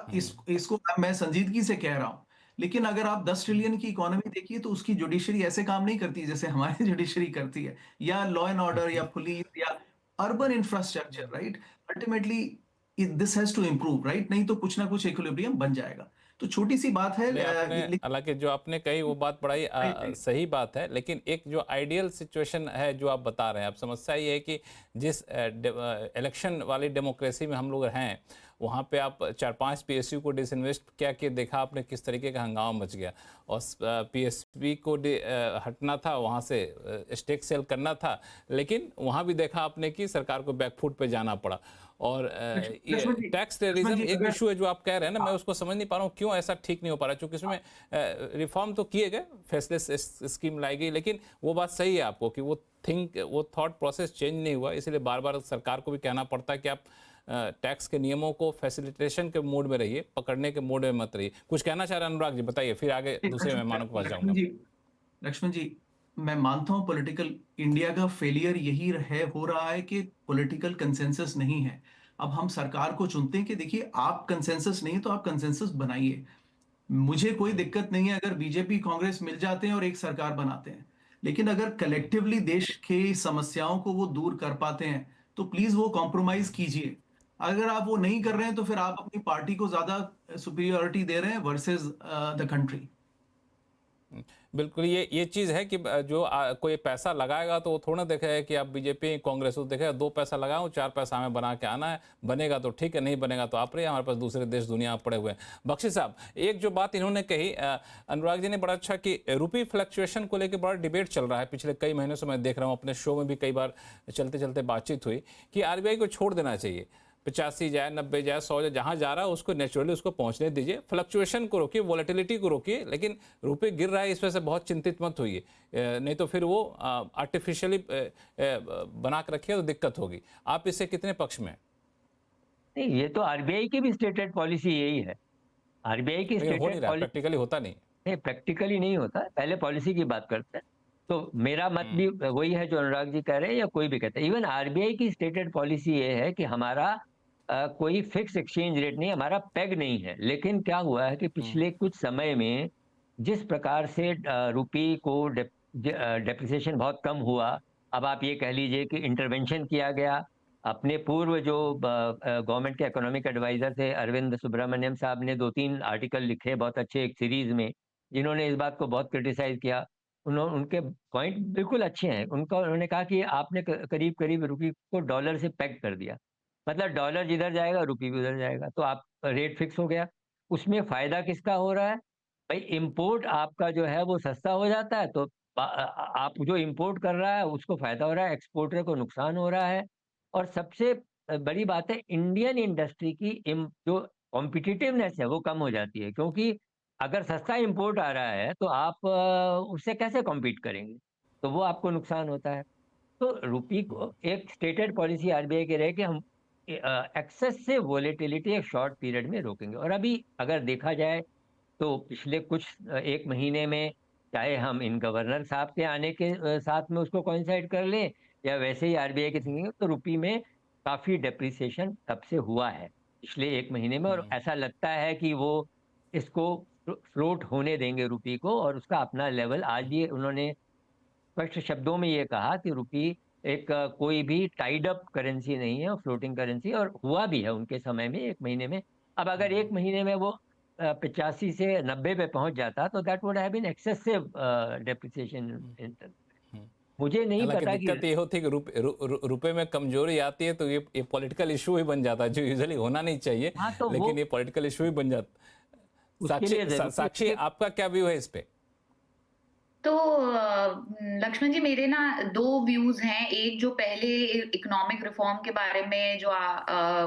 F: इसको मैं संजीदगी से कह रहा हूं, लेकिन अगर आप 10 ट्रिलियन की इकोनॉमी देखिए तो उसकी जुडिशरी ऐसे काम नहीं करती जैसे हमारी जुडिशरी करती है, या लॉ एंड ऑर्डर या पुलिस या urban infrastructure, right. Ultimately this has to improve, right, नहीं तो कुछ ना कुछ इक्विलिब्रियम बन जाएगा। तो छोटी सी बात है।
A: हालांकि जो आपने कही वो बात बड़ा ही सही बात है, लेकिन एक जो आइडियल सिचुएशन है जो आप बता रहे हैं, अब समस्या ये है कि जिस इलेक्शन वाली डेमोक्रेसी में हम लोग हैं, वहाँ पे आप 4-5 PSU को डिसइन्वेस्ट क्या कि देखा आपने किस तरीके का हंगामा मच गया, और PSB को हटना था, वहाँ से स्टेक सेल करना था, लेकिन वहाँ भी देखा आपने कि सरकार को बैकफुट पे जाना पड़ा। और टैक्स टेररिज्म एक इशू है जो आप कह रहे हैं ना, मैं उसको समझ नहीं पा रहा हूँ क्यों ऐसा ठीक नहीं हो पा रहा, क्योंकि इसमें रिफॉर्म तो किए गए, फेसलेस स्कीम लाई गई, लेकिन वो बात सही है आपको कि वो थॉट प्रोसेस चेंज नहीं हुआ, इसलिए बार बार सरकार को भी कहना पड़ता है कि आप टैक्स के नियमों को फैसिलिटेशन के मोड में रहिए, पकड़ने के मोड में मत रहिए। कुछ कहना चाह रहे हैं अनुराग जी, बताइए, फिर आगे दूसरे मेहमानों के पास जाऊंगा।
F: लक्ष्मण जी, मैं मानता हूं पॉलिटिकल इंडिया का फेलियर यही हो रहा है कि पॉलिटिकल कंसेंसस नहीं है। अब हम सरकार को चुनते हैं कि देखिए आप कंसेंसस नहीं तो आप कंसेंसस बनाइए। मुझे कोई दिक्कत नहीं है अगर बीजेपी कांग्रेस मिल जाते हैं और एक सरकार बनाते हैं, लेकिन अगर कलेक्टिवली देश की समस्याओं को वो दूर कर पाते हैं तो प्लीज वो कॉम्प्रोमाइज कीजिए। अगर आप वो नहीं कर रहे हैं तो फिर आप अपनी पार्टी को ज्यादा सुपीरियरिटी दे रहे हैं वर्सेस द कंट्री।
A: बिल्कुल, ये चीज़ है कि जो कोई पैसा लगाएगा तो वो थोड़ा देखेगा कि आप बीजेपी कांग्रेस को देखेगा 2 पैसा लगाओ 4 पैसा हमें बना के आना है, बनेगा तो ठीक है, नहीं बनेगा तो आप रहिए, हमारे पास दूसरे देश दुनिया पड़े हुए हैं। बख्शी साहब, एक जो बात इन्होंने कही, अनुराग जी ने बड़ा अच्छा कि रुपी फ्लक्चुएशन को लेकर बड़ा डिबेट चल रहा है पिछले कई महीनों से, मैं देख रहा हूँ अपने शो में भी कई बार चलते चलते बातचीत हुई कि RBI को छोड़ देना चाहिए, 85 जाए 90 जाए 100 जाए, जहां जा रहा है उसको नेचुरली उसको पहुंचने दीजिए, फ्लक्चुएशन को रोकिए, वॉलेटिलिटी को रोकिए, लेकिन रुपये गिर रहा है इस वजह से बहुत चिंतित मत होइए, नहीं तो फिर वो आर्टिफिशियली बना के रखिए तो दिक्कत होगी। आप इससे कितने पक्ष में?
C: नहीं, ये तो RBI की भी स्टेटेड पॉलिसी यही है। RBI की
A: हो नहीं
C: स्टेटेड
A: रहा,
C: पॉलिसी
A: प्रैक्टिकली होता नहीं।
C: नहीं, प्रैक्टिकली नहीं होता, पहले पॉलिसी की बात करते हैं। तो मेरा मत भी वही है जो अनुराग जी कह रहे हैं या कोई भी कहता है। इवन आरबीआई की स्टेटेड पॉलिसी ये है कि हमारा कोई फिक्स एक्सचेंज रेट नहीं, हमारा पेग नहीं है। लेकिन क्या हुआ है कि पिछले कुछ समय में जिस प्रकार से रुपी को डेप्रिसिएशन बहुत कम हुआ, अब आप ये कह लीजिए कि इंटरवेंशन किया गया। अपने पूर्व जो गवर्नमेंट के इकोनॉमिक एडवाइजर थे अरविंद सुब्रमण्यम साहब ने 2-3 आर्टिकल लिखे बहुत अच्छे एक सीरीज में, जिन्होंने इस बात को बहुत क्रिटिसाइज किया। उनके पॉइंट बिल्कुल अच्छे हैं। उन्होंने कहा कि आपने करीब करीब रुपये को डॉलर से पेग कर दिया, मतलब डॉलर जिधर जाएगा रुपये भी उधर जाएगा, तो आप रेट फिक्स हो गया। उसमें फायदा किसका हो रहा है भाई? इंपोर्ट आपका जो है वो सस्ता हो जाता है, तो आप जो इंपोर्ट कर रहा है उसको फायदा हो रहा है, एक्सपोर्टर को नुकसान हो रहा है। और सबसे बड़ी बात है, इंडियन इंडस्ट्री की जो कॉम्पिटिटिवनेस है वो कम हो जाती है, क्योंकि अगर सस्ता इंपोर्ट आ रहा है तो आप उससे कैसे कॉम्पीट करेंगे? तो वो आपको नुकसान होता है। तो रुपये को एक स्टेटेड पॉलिसी आरबीआई की रहे कि हम एक्सेसिव वोलेटिलिटी एक शॉर्ट पीरियड में रोकेंगे। और अभी अगर देखा जाए तो पिछले कुछ एक महीने में, चाहे हम इन गवर्नर साहब के आने के साथ में उसको कोइंसाइड कर लें या वैसे ही आरबीआई की थिंकिंग, तो रुपये में काफी डेप्रिसिएशन तब से हुआ है पिछले एक महीने में। और ऐसा लगता है कि वो इसको फ्लोट होने देंगे रुपये को, और उसका अपना लेवल आज भी उन्होंने स्पष्ट शब्दों में ये कहा कि रुपये एक कोई भी टाइड अप करेंसी नहीं है, फ्लोटिंग करेंसी, और हुआ भी है उनके समय में एक महीने में। अब अगर एक महीने में वो 85 से 90 पे पहुंच जाता तो that would have been excessive depreciation. मुझे नहीं
A: हालांकि
C: पता
A: दिक्कत
C: कि
A: ये होती है कि रुपए में कमजोरी आती है तो ये पॉलिटिकल इशू ही बन जाता है, जो यूजुअली होना नहीं चाहिए,
C: हाँ, तो
A: लेकिन ये पॉलिटिकल इशू ही बन जाता।
C: उसके लिए
A: साक्षी आपका क्या व्यू है इस पे?
D: तो लक्ष्मण जी, मेरे ना दो व्यूज हैं। एक जो पहले इकोनॉमिक रिफॉर्म के बारे में जो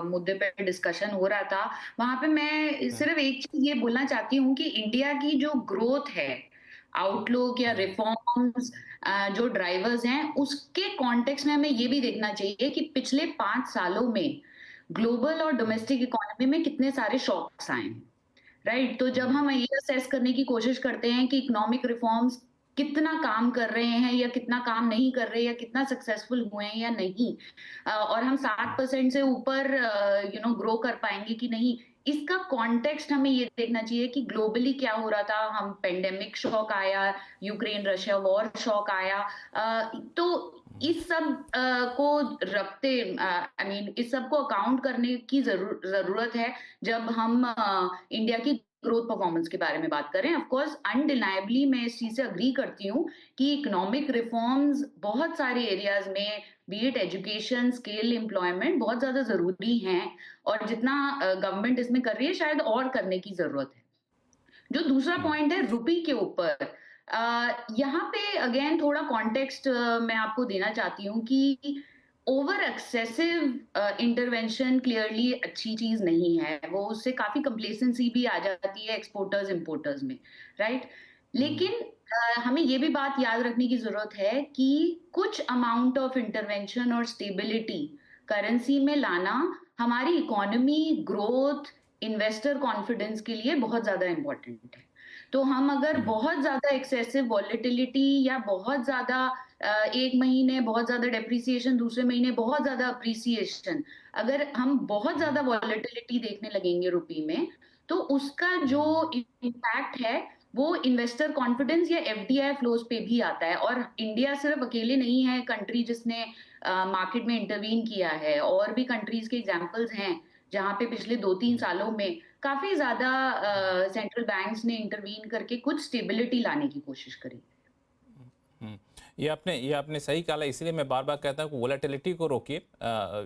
D: मुद्दे पे डिस्कशन हो रहा था, वहां पे मैं सिर्फ एक चीज ये बोलना चाहती हूँ कि इंडिया की जो ग्रोथ है, आउटलुक या रिफॉर्म्स जो ड्राइवर्स हैं, उसके कॉन्टेक्स्ट में हमें ये भी देखना चाहिए कि पिछले 5 सालों में ग्लोबल और डोमेस्टिक इकोनॉमी में कितने सारे शॉक्स आए हैं, राइट? तो जब हम ये असेस करने की कोशिश करते हैं कि इकोनॉमिक रिफॉर्म्स कितना काम कर रहे हैं या कितना काम नहीं कर रहे, या कितना सक्सेसफुल हुए हैं या नहीं, और हम 7% से ऊपर ग्रो कर पाएंगे कि नहीं, इसका कॉन्टेक्स्ट हमें ये देखना चाहिए कि ग्लोबली क्या हो रहा था। हम पेंडेमिक शॉक आया, यूक्रेन रशिया वॉर शॉक आया, तो इस सब को रखते, आई मीन इस सब को अकाउंट करने की जरूरत है जब हम इंडिया की ग्रोथ परफॉर्मेंस के बारे में बात करें। ऑफ कोर्स अनडिनाइबली मैं इस चीज से अग्री करती हूँ कि इकोनॉमिक रिफॉर्म्स बहुत सारे एरियाज में, B it education, skill, employment, बहुत ज्यादा जरूरी हैं, और जितना गवर्नमेंट इसमें कर रही है शायद और करने की जरूरत है। जो दूसरा पॉइंट है रुपये के ऊपर, यहाँ पे अगेन थोड़ा कॉन्टेक्स्ट मैं आपको देना चाहती हूँ कि ओवर एक्सेसिव इंटरवेंशन क्लियरली अच्छी चीज नहीं है। वो उससे काफी कंप्लेसेंसी भी आ जाती है एक्सपोर्टर्स इंपोर्टर्स में, राइट? लेकिन हमें ये भी बात याद रखने की जरूरत है कि कुछ अमाउंट ऑफ इंटरवेंशन और स्टेबिलिटी करेंसी में लाना हमारी इकोनॉमी ग्रोथ, इन्वेस्टर कॉन्फिडेंस के लिए बहुत ज्यादा इंपॉर्टेंट है। तो हम अगर बहुत ज्यादा एक्सेसिव वॉलेटिलिटी या बहुत ज्यादा एक महीने बहुत ज्यादा डेप्रिसिएशन, दूसरे महीने बहुत ज्यादा अप्रिसिएशन, अगर हम बहुत ज्यादा वॉलेटिलिटी देखने लगेंगे रुपये में, तो उसका जो इम्पैक्ट है वो इन्वेस्टर कॉन्फिडेंस या एफडीआई फ्लोज पे भी आता है। और इंडिया सिर्फ अकेले नहीं है कंट्री जिसने मार्केट में इंटरवीन किया है, और भी कंट्रीज के एग्जांपल्स हैं जहां पे पिछले 2-3 सालों में काफी ज्यादा सेंट्रल बैंक्स ने इंटरवीन करके कुछ स्टेबिलिटी लाने की कोशिश करी।
A: ये आपने सही कहा, इसलिए मैं बार बार कहता हूँ कि वोलेटिलिटी को रोकिए,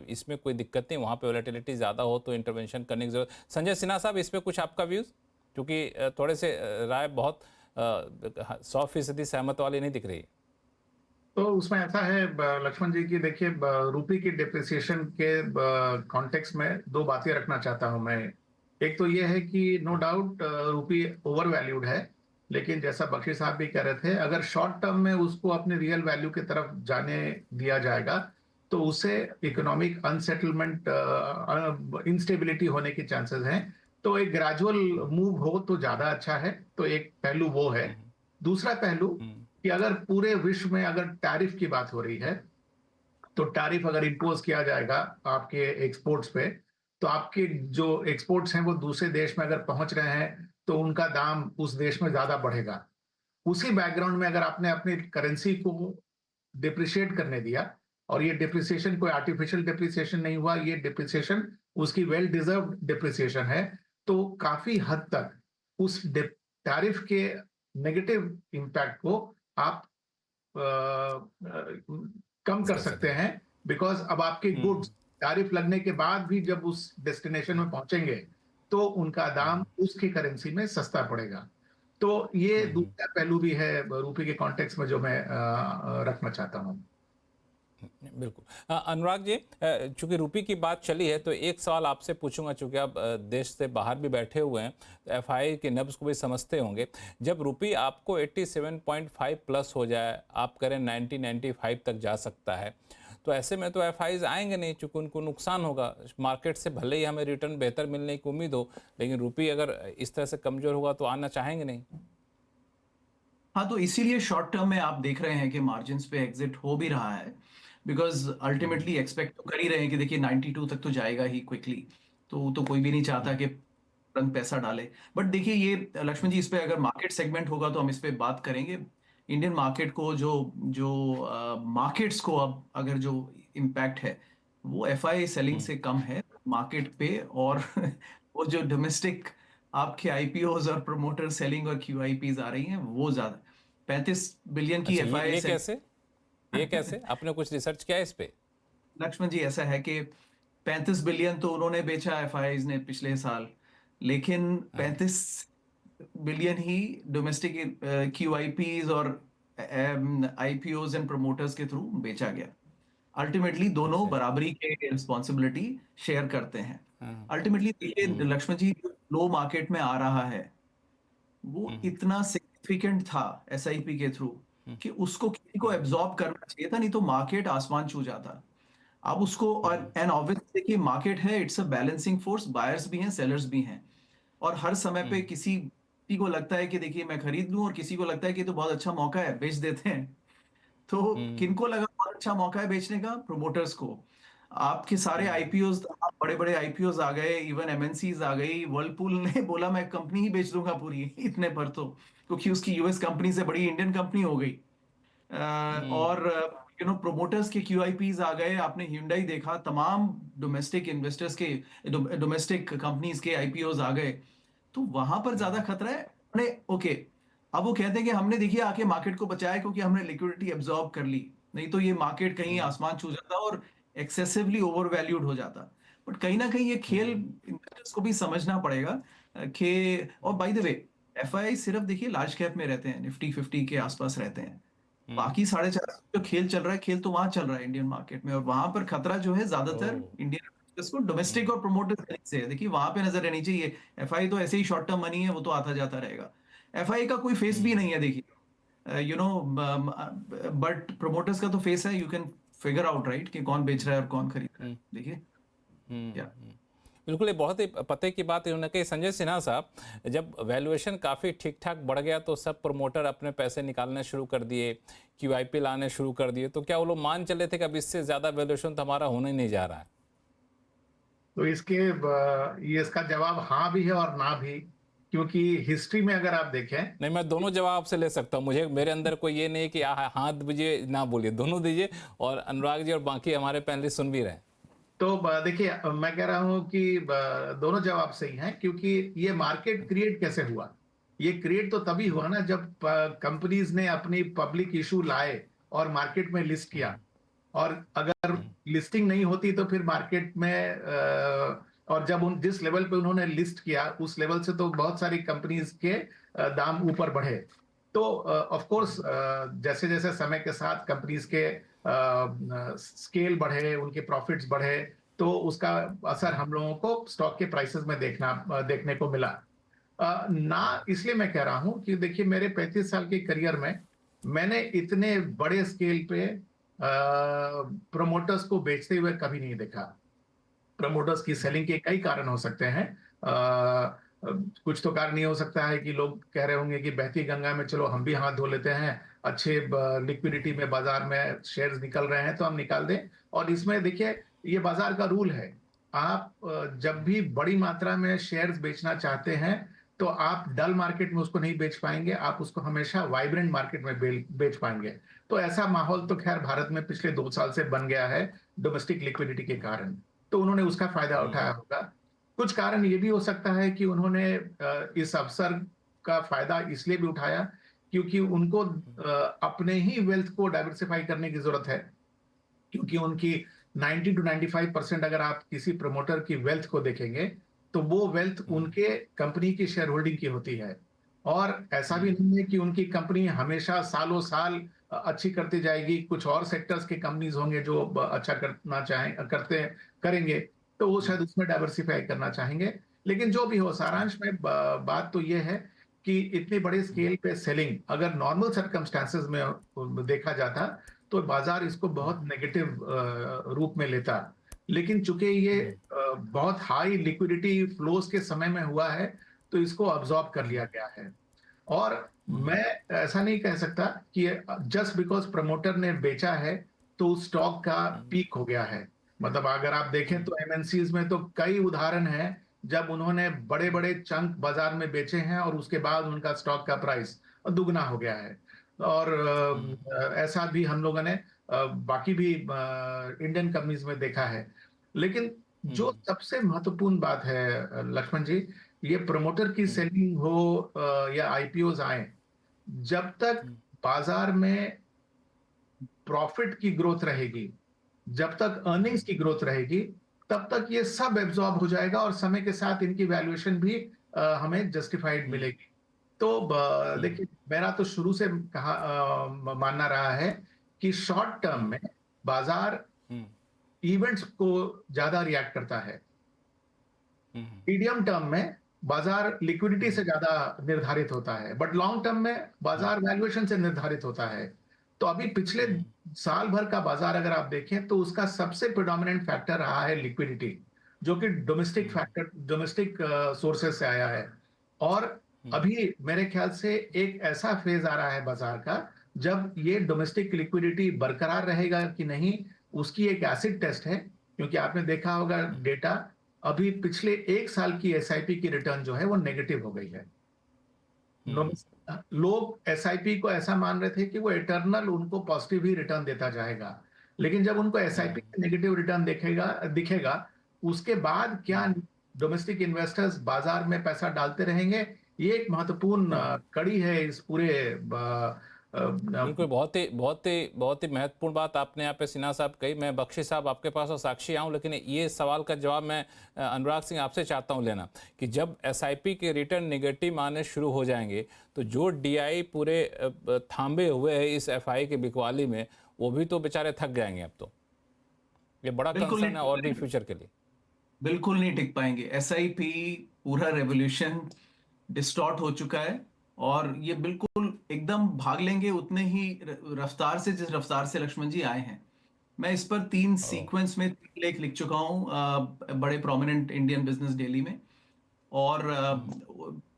A: इसमें कोई दिक्कत नहीं, वहाँ पे वोलेटिलिटी ज़्यादा हो तो इंटरवेंशन करने की जरूरत। संजय सिन्हा साहब, इस पे कुछ आपका व्यूज़, क्योंकि थोड़े से राय बहुत 100% सहमत वाली नहीं दिख रही।
E: तो उसमें ऐसा है लक्ष्मण जी की, देखिए रुपये की डिप्रिसिएशन के कॉन्टेक्स्ट में दो बातें रखना चाहता हूं मैं। एक तो ये है कि नो डाउट रुपये ओवर वैल्यूड है, लेकिन जैसा बख्शी साहब भी कह रहे थे, अगर शॉर्ट टर्म में उसको अपने रियल वैल्यू की तरफ जाने दिया जाएगा तो उससे इकोनॉमिक अनसेटलमेंट, इंस्टेबिलिटी होने के चांसेस हैं। तो एक ग्रेजुअल मूव हो तो ज्यादा अच्छा है। तो एक पहलू वो है। दूसरा पहलू कि अगर पूरे विश्व में अगर टैरिफ की बात हो रही है, तो टैरिफ अगर इम्पोज किया जाएगा आपके एक्सपोर्ट्स पे, तो आपके जो एक्सपोर्ट्स हैं वो दूसरे देश में अगर पहुंच रहे हैं तो उनका दाम उस देश में ज्यादा बढ़ेगा। उसी बैकग्राउंड में अगर आपने अपनी करेंसी को डिप्रिशिएट करने दिया, और ये डिप्रिसिएशन कोई आर्टिफिशियल डिप्रिसिएशन नहीं हुआ, ये डिप्रिसिएशन उसकी वेल डिजर्व्ड डिप्रिसिएशन है, तो काफी हद तक उस टैरिफ के नेगेटिव इम्पैक्ट को आप कम कर सकते हैं, बिकॉज अब आपके गुड्स टैरिफ लगने के बाद भी जब उस डेस्टिनेशन में पहुंचेंगे तो उनका दाम उसकी करेंसी में सस्ता पड़ेगा। तो ये दूसरा पहलू भी है रुपये के कॉन्टेक्स्ट में जो मैं रखना चाहता हूं।
A: बिल्कुल। अनुराग जी, चूंकि रुपये की बात चली है तो एक सवाल आपसे पूछूंगा, चूंकि आप देश से बाहर भी बैठे हुए हैं तो एफआई के नब्ज को भी समझते होंगे। जब रुपये आपको 87.5 प्लस हो जाए, आप करें 90-95 तक जा सकता है, तो ऐसे में तो एफआईज आएंगे नहीं, चूंकि उनको नुकसान होगा। मार्केट से भले ही हमें रिटर्न बेहतर मिलने की उम्मीद हो, लेकिन रुपये अगर इस तरह से कमजोर होगा तो आना चाहेंगे नहीं।
F: हाँ, तो इसीलिए शॉर्ट टर्म में आप देख रहे हैं कि मार्जिन्स पे एग्जिट हो भी रहा है, बिकॉज अल्टीमेटली एक्सपेक्ट तो कर ही रहे हैं कि देखिए 92 तक तो जाएगा ही क्विकली, तो कोई भी नहीं चाहता कि तुरंत पैसा डाले। बट देखिए ये लक्ष्मण जी, इस पे अगर मार्केट सेगमेंट होगा तो हम इस पे बात करेंगे। इंडियन मार्केट को जो मार्केट्स को अब अगर जो इम्पैक्ट है वो एफआई सेलिंग से कम है मार्केट पे, और वो जो डोमेस्टिक आपके आईपीओज और प्रमोटर सेलिंग और क्यूआईपीज आ रही हैं वो ज्यादा। 35 बिलियन की
A: अच्छा,
F: एफआई
A: ये कैसे आपने कुछ रिसर्च किया है इस पे?
F: लक्ष्मण जी, ऐसा है कि 35 बिलियन तो उन्होंने बेचा एफआईज ने पिछले साल, लेकिन 35 बिलियन ही डोमेस्टिक क्यूआईपीज और आईपीओज एंड प्रमोटर्स के थ्रू बेचा गया। अल्टीमेटली दोनों बराबरी के रिस्पॉन्सिबिलिटी शेयर करते हैं। अल्टीमेटली देखिए लक्ष्मण जी, लो मार्केट में आ रहा है वो इतना सिग्निफिकेंट था एसआईपी के थ्रू कि उसको किसी को एब्जॉर्ब करना चाहिए था, नहीं तो मार्केट आसमान छू जाता। अब उसको, और एंड ऑब्वियसली देखिए मार्केट है, it's a balancing force, buyers भी हैं सेलर्स भी हैं, और हर समय पे किसी को लगता है कि देखिए मैं खरीद लूं, और किसी को लगता है कि तो बहुत अच्छा मौका है बेच देते हैं। तो किनको लगा बहुत अच्छा मौका है बेचने का? प्रोमोटर्स को। आपके सारे आईपीओज, बड़े बड़े आईपीओज आ गए, इवन एमएनसीज आ गई। वर्लपूल ने बोला मैं कंपनी ही बेच दूंगा पूरी इतने पर, तो क्योंकि उसकी यूएस कंपनी से बड़ी इंडियन कंपनी हो गई। और प्रोमोटर्स के क्यूआईपीज आ गए। आपने Hyundai देखा, तमाम डोमेस्टिक इन्वेस्टर्स के, डोमेस्टिक कंपनीज के आईपीओज आ गए। तो वहां पर ज्यादा खतरा है। ओके, अब वो कहते हैं कि हमने देखिए आके मार्केट को बचाया क्योंकि हमने लिक्विडिटी एब्जॉर्ब कर ली, नहीं तो ये मार्केट कहीं आसमान छू जाता और एक्सेसिवली ओवर वैल्यूड हो जाता। बट कहीं ना कहीं ये खेल इन्वेस्टर्स को भी समझना पड़ेगा कि, और बाय द वे एफआई सिर्फ देखिए लार्ज कैप में रहते हैं, निफ्टी 50 के आसपास रहते हैं। बाकी 450 जो खेल चल रहा है, खेल तो वहां चल रहा है इंडियन मार्केट में, और वहां पर खतरा जो है ज्यादातर इंडियन इन्वेस्टर्स को डोमेस्टिक और प्रोमोटर से है। देखिए वहां पे नजर रहनी चाहिए। एफआई तो ऐसे ही शॉर्ट टर्म मनी है, वो तो आता जाता रहेगा। एफआई का कोई फेस भी नहीं है देखिए, बट प्रोमोटर्स का तो फेस है। You can figure out right कि कौन बेच रहा है और कौन खरीद रहा है। देखिए क्या
A: बिल्कुल, ये बहुत ही पते की बात इन्होंने कही। संजय सिन्हा साहब, जब वैल्यूएशन काफ़ी ठीक ठाक बढ़ गया तो सब प्रमोटर अपने पैसे निकालने शुरू कर दिए, क्यूआईपी लाने शुरू कर दिए, तो क्या वो लोग मान चले थे कि अब इससे ज़्यादा वैल्यूएशन तो हमारा होने नहीं जा रहा है?
E: तो इसका जवाब हाँ भी है और ना भी, क्योंकि हिस्ट्री में अगर आप देखें।
A: नहीं, मैं दोनों जवाब से ले सकता हूँ। मेरे अंदर कोई ये नहीं कि हाँ दीजिए ना बोलिए, दोनों दीजिए, और अनुराग जी और बाकी हमारे पैनलिस्ट सुन भी रहे हैं।
E: तो देखिए, मैं कह रहा हूं कि दोनों जवाब सही हैं, क्योंकि ये मार्केट क्रिएट कैसे हुआ? ये क्रिएट तो तभी हुआ ना जब कंपनीज ने अपनी पब्लिक इशू लाए और मार्केट में लिस्ट किया। और अगर लिस्टिंग नहीं होती तो फिर मार्केट में और जब जिस लेवल पे उन्होंने लिस्ट किया उस लेवल से तो बहुत सारी कंपनीज के दाम ऊपर बढ़े। तो ऑफ कोर्स जैसे जैसे समय के साथ कंपनीज के स्केल बढ़े, उनके प्रॉफिट्स बढ़े, तो उसका असर हम लोगों को स्टॉक के प्राइसेस में देखने को मिला। ना इसलिए मैं कह रहा हूं कि देखिए मेरे 35 साल के करियर में मैंने इतने बड़े स्केल पे प्रमोटर्स को बेचते हुए कभी नहीं देखा। प्रमोटर्स की सेलिंग के कई कारण हो सकते हैं, कुछ तो कारण ये हो सकता है कि लोग कह रहे होंगे कि बहती गंगा में चलो हम भी हाथ धो लेते हैं, अच्छे लिक्विडिटी में बाजार में शेयर्स निकल रहे हैं तो हम निकाल दें। और इसमें देखिए, ये बाजार का रूल है, आप जब भी बड़ी मात्रा में शेयर्स बेचना चाहते हैं तो आप डल मार्केट में उसको नहीं बेच पाएंगे, आप उसको हमेशा वाइब्रेंट मार्केट में बेच पाएंगे। तो ऐसा माहौल तो खैर भारत में पिछले 2 साल से बन गया है डोमेस्टिक लिक्विडिटी के कारण, तो उन्होंने उसका फायदा उठाया होगा। कुछ कारण ये भी हो सकता है कि उन्होंने इस अवसर का फायदा इसलिए भी उठाया क्योंकि उनको अपने ही वेल्थ को डाइवर्सिफाई करने की जरूरत है, क्योंकि उनकी 90 to 95% अगर आप किसी प्रमोटर की वेल्थ को देखेंगे तो वो वेल्थ उनके कंपनी की शेयर होल्डिंग की होती है। और ऐसा भी नहीं है कि उनकी कंपनी हमेशा सालों साल अच्छी करती जाएगी, कुछ और सेक्टर्स के कंपनीज होंगे जो अच्छा करना करेंगे, तो वो शायद उसमें डाइवर्सिफाई करना चाहेंगे। लेकिन जो भी हो, सारांश में बात तो ये है कि इतनी बड़ी स्केल पे सेलिंग अगर नॉर्मल सर्कमस्टांसेस में देखा जाता तो बाजार इसको बहुत नेगेटिव रूप में लेता, लेकिन चूंकि ये बहुत हाई लिक्विडिटी फ्लोज के समय में हुआ है तो इसको अब्सॉर्ब कर लिया गया है। और मैं ऐसा नहीं कह सकता कि जस्ट बिकॉज प्रमोटर ने बेचा है तो उस स्टॉक का पीक हो गया है। मतलब अगर आप देखें तो एमएनसीज में तो कई उदाहरण हैं जब उन्होंने बड़े बड़े चंक बाजार में बेचे हैं और उसके बाद उनका स्टॉक का प्राइस दुगना हो गया है। और ऐसा भी हम लोगों ने बाकी भी इंडियन कंपनीज में देखा है। लेकिन जो सबसे महत्वपूर्ण बात है लक्ष्मण जी, ये प्रमोटर की सेलिंग हो या आईपीओज आए, जब तक बाजार में प्रॉफिट की ग्रोथ रहेगी, जब तक अर्निंग्स की ग्रोथ रहेगी, तब तक ये सब एब्जॉर्ब हो जाएगा और समय के साथ इनकी वैल्यूएशन भी हमें जस्टिफाइड मिलेगी। तो देखिए, मेरा तो शुरू से मानना रहा है कि शॉर्ट टर्म में बाजार इवेंट्स को ज्यादा रिएक्ट करता है, मीडियम टर्म में बाजार लिक्विडिटी से ज्यादा निर्धारित होता है, बट लॉन्ग टर्म में बाजार वैल्यूएशन से निर्धारित होता है। तो अभी पिछले साल भर का बाजार अगर आप देखें तो उसका सबसे प्रेडोमिनेंट फैक्टर रहा है लिक्विडिटी, जो कि डोमेस्टिक सोर्सेस से आया है। और अभी मेरे ख्याल से एक ऐसा फेज आ रहा है बाजार का जब ये डोमेस्टिक लिक्विडिटी बरकरार रहेगा कि नहीं, उसकी एक एसिड टेस्ट है। क्योंकि आपने देखा होगा डेटा, अभी पिछले 1 साल की एसआईपी की रिटर्न जो है वो नेगेटिव हो गई है। लोग एसआईपी को ऐसा मान रहे थे कि वो इटर्नल उनको पॉजिटिव ही रिटर्न देता जाएगा, लेकिन जब उनको एसआईपी का नेगेटिव रिटर्न दिखेगा उसके बाद क्या डोमेस्टिक इन्वेस्टर्स बाजार में पैसा डालते रहेंगे, ये एक महत्वपूर्ण कड़ी है इस पूरे
A: बिल्कुल। बहुत ही महत्वपूर्ण बात आपने यहाँ पे सिन्हा साहब कही। मैं बख्शी साहब आपके पास और साक्षी आऊँ, लेकिन ये सवाल का जवाब मैं अनुराग सिंह आपसे चाहता हूँ लेना कि जब एसआईपी के रिटर्न नेगेटिव आने शुरू हो जाएंगे तो जो डीआई पूरे थांबे हुए हैं इस एफआई के बिकवाली में, वो भी तो बेचारे थक जाएंगे। अब तो ये बड़ा कंसर्न है और भी फ्यूचर के लिए।
F: बिल्कुल नहीं टिक पाएंगे। एसआईपी पूरा रेवोल्यूशन डिस्टॉर्ट हो चुका है और ये बिल्कुल एकदम भाग लेंगे उतने ही रफ्तार से जिस रफ्तार से लक्ष्मण जी आए हैं। मैं इस पर 3 सीक्वेंस में 3 लेख लिख चुका हूँ बड़े प्रोमिनेंट इंडियन बिजनेस डेली में। और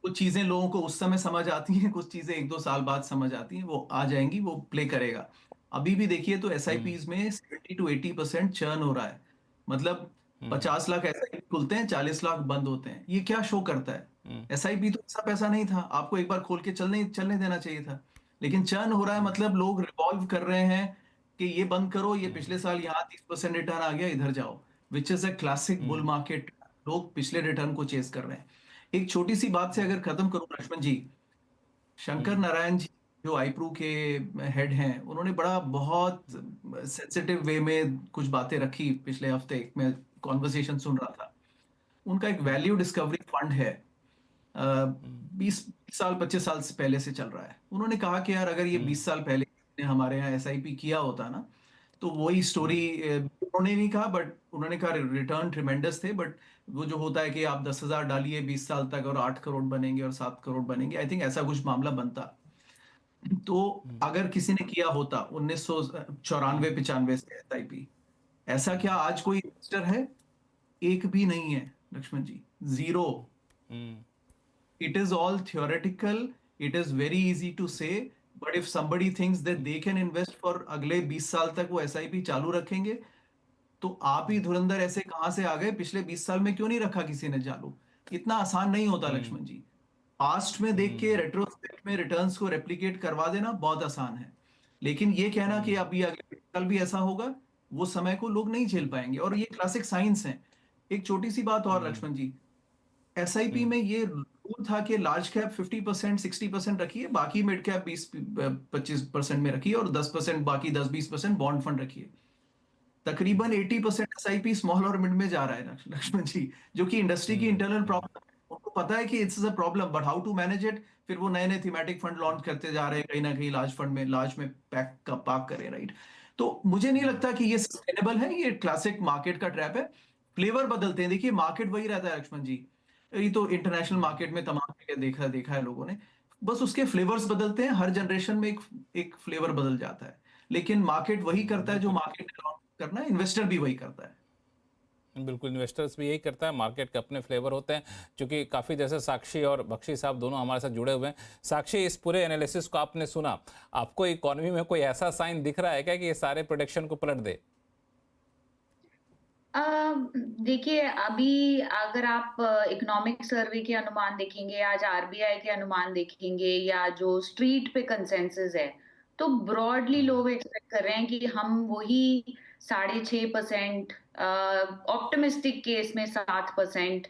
F: कुछ चीजें लोगों को उस समय समझ आती हैं, कुछ चीजें 1-2 साल बाद समझ आती हैं, वो आ जाएंगी, वो प्ले करेगा। अभी भी देखिए तो एसआईपीज में 70 to 80% चर्न हो रहा है। मतलब 50 लाख एसआईपी खुलते हैं, 40 लाख बंद होते हैं। ये क्या शो करता है? एसआईपी तो ऐसा पैसा नहीं था, आपको एक बार खोल के चलने देना चाहिए था, लेकिन चर्न हो रहा है। मतलब लोग रिवॉल्व कर रहे हैं कि ये बंद करो, ये पिछले साल यहाँ 30% रिटर्न आ गया, इधर जाओ, which is a classic bull market. लोग पिछले रिटर्न को चेस कर रहे हैं। एक छोटी सी बात से अगर खत्म करूं लक्ष्मण जी, शंकर नारायण जी जो आईप्रू के हेड हैं, उन्होंने बहुत सेंसिटिव वे में कुछ बातें रखी पिछले हफ्ते। मैं कॉन्वर्सेशन सुन रहा था, उनका एक वैल्यू डिस्कवरी फंड है, 20 साल 25 साल से पहले से चल रहा है। उन्होंने कहा कि यार अगर ये 20 साल पहले हमारे यहाँ एसआईपी किया होता ना, तो वही स्टोरी, उन्होंने नहीं कहा बट उन्होंने कहा रिटर्न ट्रिमेंडस थे, बट वो जो होता है कि आप 10,000 डालिए 20 साल तक और 8 करोड़ बनेंगे और 7 करोड़ बनेंगे, आई थिंक ऐसा कुछ मामला बनता। तो अगर किसी ने किया होता 1994-95 से एसआईपी, ऐसा क्या आज कोई इन्वेस्टर है? एक भी नहीं है लक्ष्मण जी, 0। it is all theoretical, it is very easy to say, but if somebody thinks that they can invest for अगले 20 साल तक वो SIP चालू रखेंगे, तो आप ही धुरंधर ऐसे कहां से आ गए? पिछले 20 साल में क्यों नहीं रखा किसी ने चालू? इतना आसान नहीं होता लक्ष्मण जी। पास्ट में देख के रेट्रोस्पेक्ट में रिटर्न्स को रेप्लिकेट करवा देना बहुत आसान है, लेकिन ये कहना कि अभी अगले साल भी ऐसा होगा, वो समय को लोग नहीं झेल पाएंगे, और ये क्लासिक साइंस है। एक छोटी सी बात और लक्ष्मण जी, SIP में ये रूल था कि लार्ज कैप 50% 60% रखिए, बाकी मिड कैप 20-25% में रखिए, और 10% बाकी 10-20% बॉन्ड फंड रखिए। तकरीबन 80% SIP स्मॉल और मिड में जा रहा है लक्ष्मण जी, जो कि इंडस्ट्री की इंटरनल प्रॉब्लम है। उनको पता है कि it's a problem, but how to manage it, फिर वो नए नए थीमेटिक फंड लॉन्च करते जा रहे हैं, कहीं ना कहीं लार्ज फंड में लार्ज में पार्क करें, राइट? तो मुझे नहीं लगता कि ये सस्टेनेबल है, ये क्लासिक मार्केट का ट्रैप है। फ्लेवर बदलते हैं, देखिए मार्केट वही रहता है लक्ष्मण जी, ये तो इंटरनेशनल मार्केट में तमाम जगह देखा है लोगों ने, बस उसके फ्लेवर्स बदलते हैं, हर जनरेशन में एक फ्लेवर बदल जाता है, लेकिन मार्केट वही करता है जो मार्केट करना है, इन्वेस्टर भी वही करता है।
A: बिल्कुल, इन्वेस्टर्स भी यही करता है, मार्केट के अपने फ्लेवर होते हैं। क्योंकि काफ़ी जैसे साक्षी और बख्शी साहब दोनों हमारे साथ जुड़े हुए हैं। साक्षी, इस पूरे एनालिसिस को आपने सुना, आपको इकोनॉमी में कोई ऐसा साइन दिख रहा है क्या कि ये सारे प्रोडिक्शन को पलट दे?
D: देखिए, अभी अगर आप इकोनॉमिक सर्वे के अनुमान देखेंगे, आज आरबीआई के अनुमान देखेंगे, या जो स्ट्रीट पे कंसेंसस है, तो ब्रॉडली लोग एक्सपेक्ट कर रहे हैं कि हम वही 6.5%, ऑप्टिमिस्टिक केस में 7%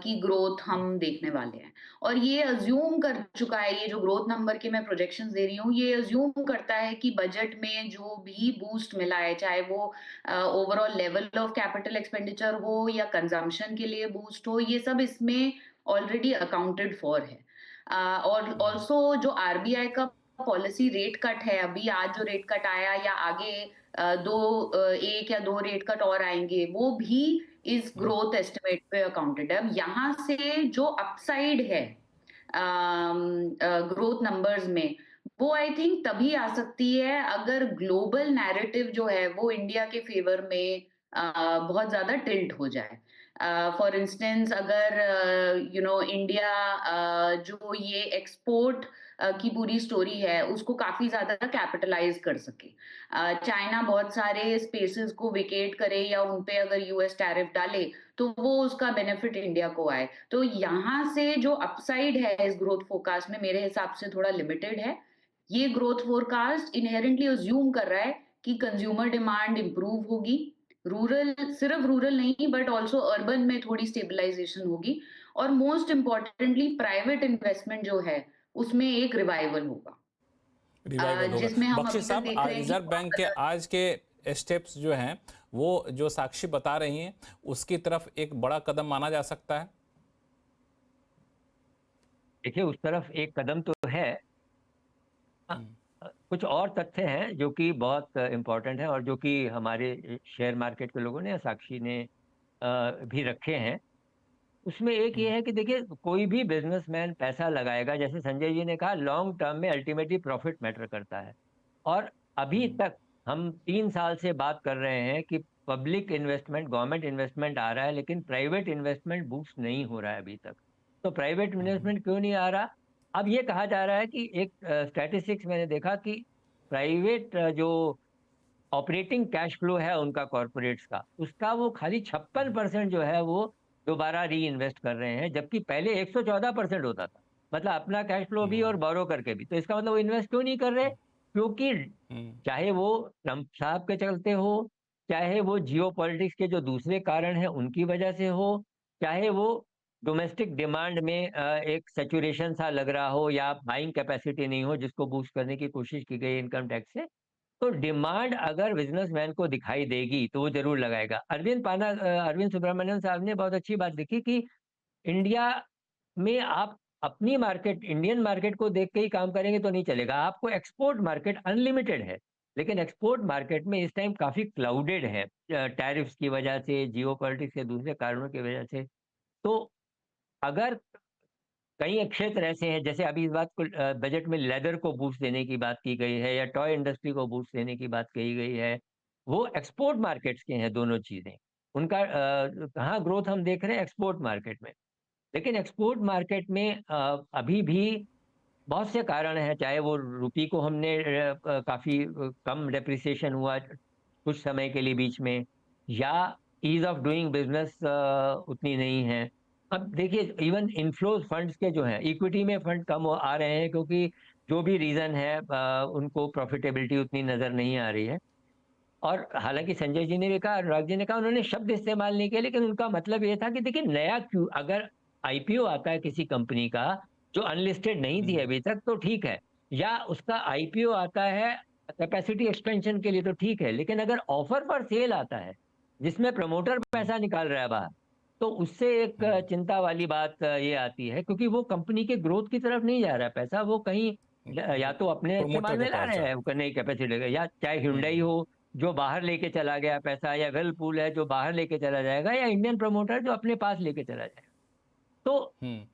D: की ग्रोथ हम देखने वाले हैं। और ये अज्यूम कर चुका है, ये जो ग्रोथ नंबर के मैं प्रोजेक्शंस दे रही हूँ, ये अज्यूम करता है कि बजट में जो भी बूस्ट मिला है, चाहे वो overall level of capital expenditure हो या कंजम्पशन के लिए बूस्ट हो, ये सब इसमें ऑलरेडी अकाउंटेड फॉर है। और ऑल्सो जो आरबीआई का पॉलिसी रेट कट है, अभी आज जो रेट कट आया, या आगे एक या दो रेट कट और आएंगे, वो भी इस ग्रोथ एस्टिमेट पे अकाउंटेड है। अब यहाँ से जो अपसाइड है ग्रोथ नंबर्स में, वो आई थिंक तभी आ सकती है अगर ग्लोबल नैरेटिव जो है वो इंडिया के फेवर में बहुत ज्यादा टिल्ट हो जाए। फॉर इंस्टेंस, अगर इंडिया जो ये एक्सपोर्ट की पूरी स्टोरी है उसको काफी ज्यादा कैपिटलाइज कर सके, चाइना बहुत सारे स्पेसेस को विकेट करे या उनपे अगर यूएस टैरिफ डाले, तो वो उसका बेनिफिट इंडिया को आए। तो यहाँ से जो अपसाइड है इस ग्रोथ फोरकास्ट में, मेरे हिसाब से थोड़ा लिमिटेड है। ये ग्रोथ फोरकास्ट इनहेरेंटली अज्यूम कर रहा है कि कंज्यूमर डिमांड इंप्रूव होगी, रूरल, सिर्फ रूरल नहीं बट ऑल्सो अर्बन में थोड़ी स्टेबलाइजेशन होगी, और मोस्ट इम्पोर्टेंटली प्राइवेट इन्वेस्टमेंट जो है उसमें एक रिवाइवल होगा,
A: रिवाइवल
D: जिसमें
A: होगा।
D: हम
A: बख्शी
D: अभी तक
A: साहब,
D: देख रहे हैं
A: रिजर्व बैंक के आज के स्टेप्स जो हैं, वो जो साक्षी बता रही हैं, उसकी तरफ एक बड़ा कदम माना जा सकता है?
C: देखिए, उस तरफ एक कदम तो है। कुछ और तथ्य हैं जो कि बहुत इम्पोर्टेंट हैं, और जो कि हमारे शेयर मार्केट के लोगों ने या साक्षी ने भी रखे हैं। उसमें एक ये है कि देखिए, कोई भी बिजनेसमैन पैसा लगाएगा, जैसे संजय जी ने कहा, लॉन्ग टर्म में अल्टीमेटली प्रॉफिट मैटर करता है। और अभी तक हम 3 साल से बात कर रहे हैं कि पब्लिक इन्वेस्टमेंट, गवर्नमेंट इन्वेस्टमेंट आ रहा है, लेकिन प्राइवेट इन्वेस्टमेंट बूस्ट नहीं हो रहा है अभी तक। तो प्राइवेट इन्वेस्टमेंट क्यों नहीं आ रहा? अब ये कहा जा रहा है कि एक स्टैटिस्टिक्स मैंने देखा कि प्राइवेट जो ऑपरेटिंग कैश फ्लो है उनका, कॉर्पोरेट्स का, उसका वो खाली 56% जो है वो दोबारा री इन्वेस्ट कर रहे हैं, जबकि पहले 114% होता था। मतलब अपना कैश फ्लो भी और बोरो करके भी। तो इसका मतलब वो इन्वेस्ट क्यों नहीं कर रहे? क्योंकि चाहे वो ट्रंप साहब के चलते हो, चाहे वो जियोपॉलिटिक्स के जो दूसरे कारण हैं उनकी वजह से हो, चाहे वो डोमेस्टिक डिमांड में एक सैचुरेशन सा लग रहा हो, या बाइंग कैपेसिटी नहीं हो जिसको बूस्ट करने की कोशिश की गई इनकम टैक्स से, तो डिमांड अगर बिजनेसमैन को दिखाई देगी तो वो जरूर लगाएगा। अरविंद सुब्रमण्यम साहब ने बहुत अच्छी बात लिखी कि इंडिया में आप अपनी मार्केट, इंडियन मार्केट को देख के ही काम करेंगे तो नहीं चलेगा। आपको एक्सपोर्ट मार्केट अनलिमिटेड है, लेकिन एक्सपोर्ट मार्केट में इस टाइम काफी क्लाउडेड है, टैरिफ्स की वजह से, जियोपॉलिटिक्स के दूसरे कारणों की वजह से। तो अगर कई क्षेत्र ऐसे हैं, जैसे अभी इस बात को बजट में लेदर को बूस्ट देने की बात की गई है, या टॉय इंडस्ट्री को बूस्ट देने की बात कही गई है, वो एक्सपोर्ट मार्केट्स के हैं दोनों चीजें। उनका कहाँ ग्रोथ हम देख रहे हैं? एक्सपोर्ट मार्केट में। लेकिन एक्सपोर्ट मार्केट में अभी भी बहुत से कारण हैं, चाहे वो रुपये को हमने काफी कम डेप्रिसिएशन हुआ कुछ समय के लिए बीच में, या ईज ऑफ डूइंग बिजनेस उतनी नहीं है। अब देखिए इवन इनफ्लोज फंड्स के जो हैं, इक्विटी में फंड कम आ रहे हैं क्योंकि जो भी रीजन है उनको प्रॉफिटेबिलिटी उतनी नजर नहीं आ रही है। और हालांकि संजय जी ने भी कहा, अनुराग जी ने कहा, उन्होंने शब्द इस्तेमाल नहीं किया, लेकिन उनका मतलब ये था कि देखिए नया क्यों, अगर आईपीओ आता है किसी कंपनी का जो अनलिस्टेड नहीं थी अभी तक तो ठीक है, या उसका आईपीओ आता है कैपेसिटी एक्सपेंशन के लिए तो ठीक है, लेकिन अगर ऑफर फॉर सेल आता है जिसमें प्रमोटर पैसा निकाल रहा है बाहर, तो उससे एक चिंता वाली बात ये आती है, क्योंकि वो कंपनी के ग्रोथ की तरफ नहीं जा रहा है पैसा, वो कहीं या तो अपने
A: प्रमोटर
C: इस्तेमाल
A: के
C: में ला
A: पास
C: रहे
A: जा
C: हैं नई कैपेसिटी, या चाहे हिंडई हो जो बाहर लेके चला गया पैसा, या व्हर्लपूल है जो बाहर लेके चला जाएगा, या इंडियन प्रमोटर जो अपने पास लेके चला जाएगा। तो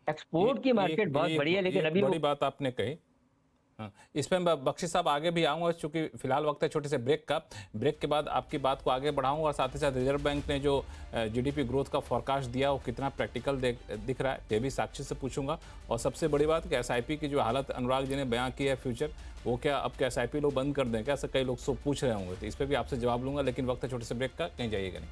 C: एक्सपोर्ट की मार्केट बहुत बड़ी है, लेकिन अभी
A: बड़ी बात आपने कही। हाँ, इस पर बख्शी साहब आगे भी आऊँगा, चूंकि फिलहाल वक्त है छोटे से ब्रेक का। ब्रेक के बाद आपकी बात को आगे बढ़ाऊंगा और साथ ही साथ रिजर्व बैंक ने जो जीडीपी ग्रोथ का फोरकास्ट दिया वो कितना प्रैक्टिकल दिख रहा है ये भी साक्षी से पूछूंगा। और सबसे बड़ी बात कि एसआईपी की जो हालत अनुराग जी ने बयां की है फ्यूचर, वो क्या अब क्या एसआईपी लोग बंद कर दें क्या, ऐसा कई लोग सो पूछ रहे होंगे, तो इस पर भी आपसे जवाब लूंगा। लेकिन वक्त है छोटे से ब्रेक का, कहीं जाइएगा नहीं।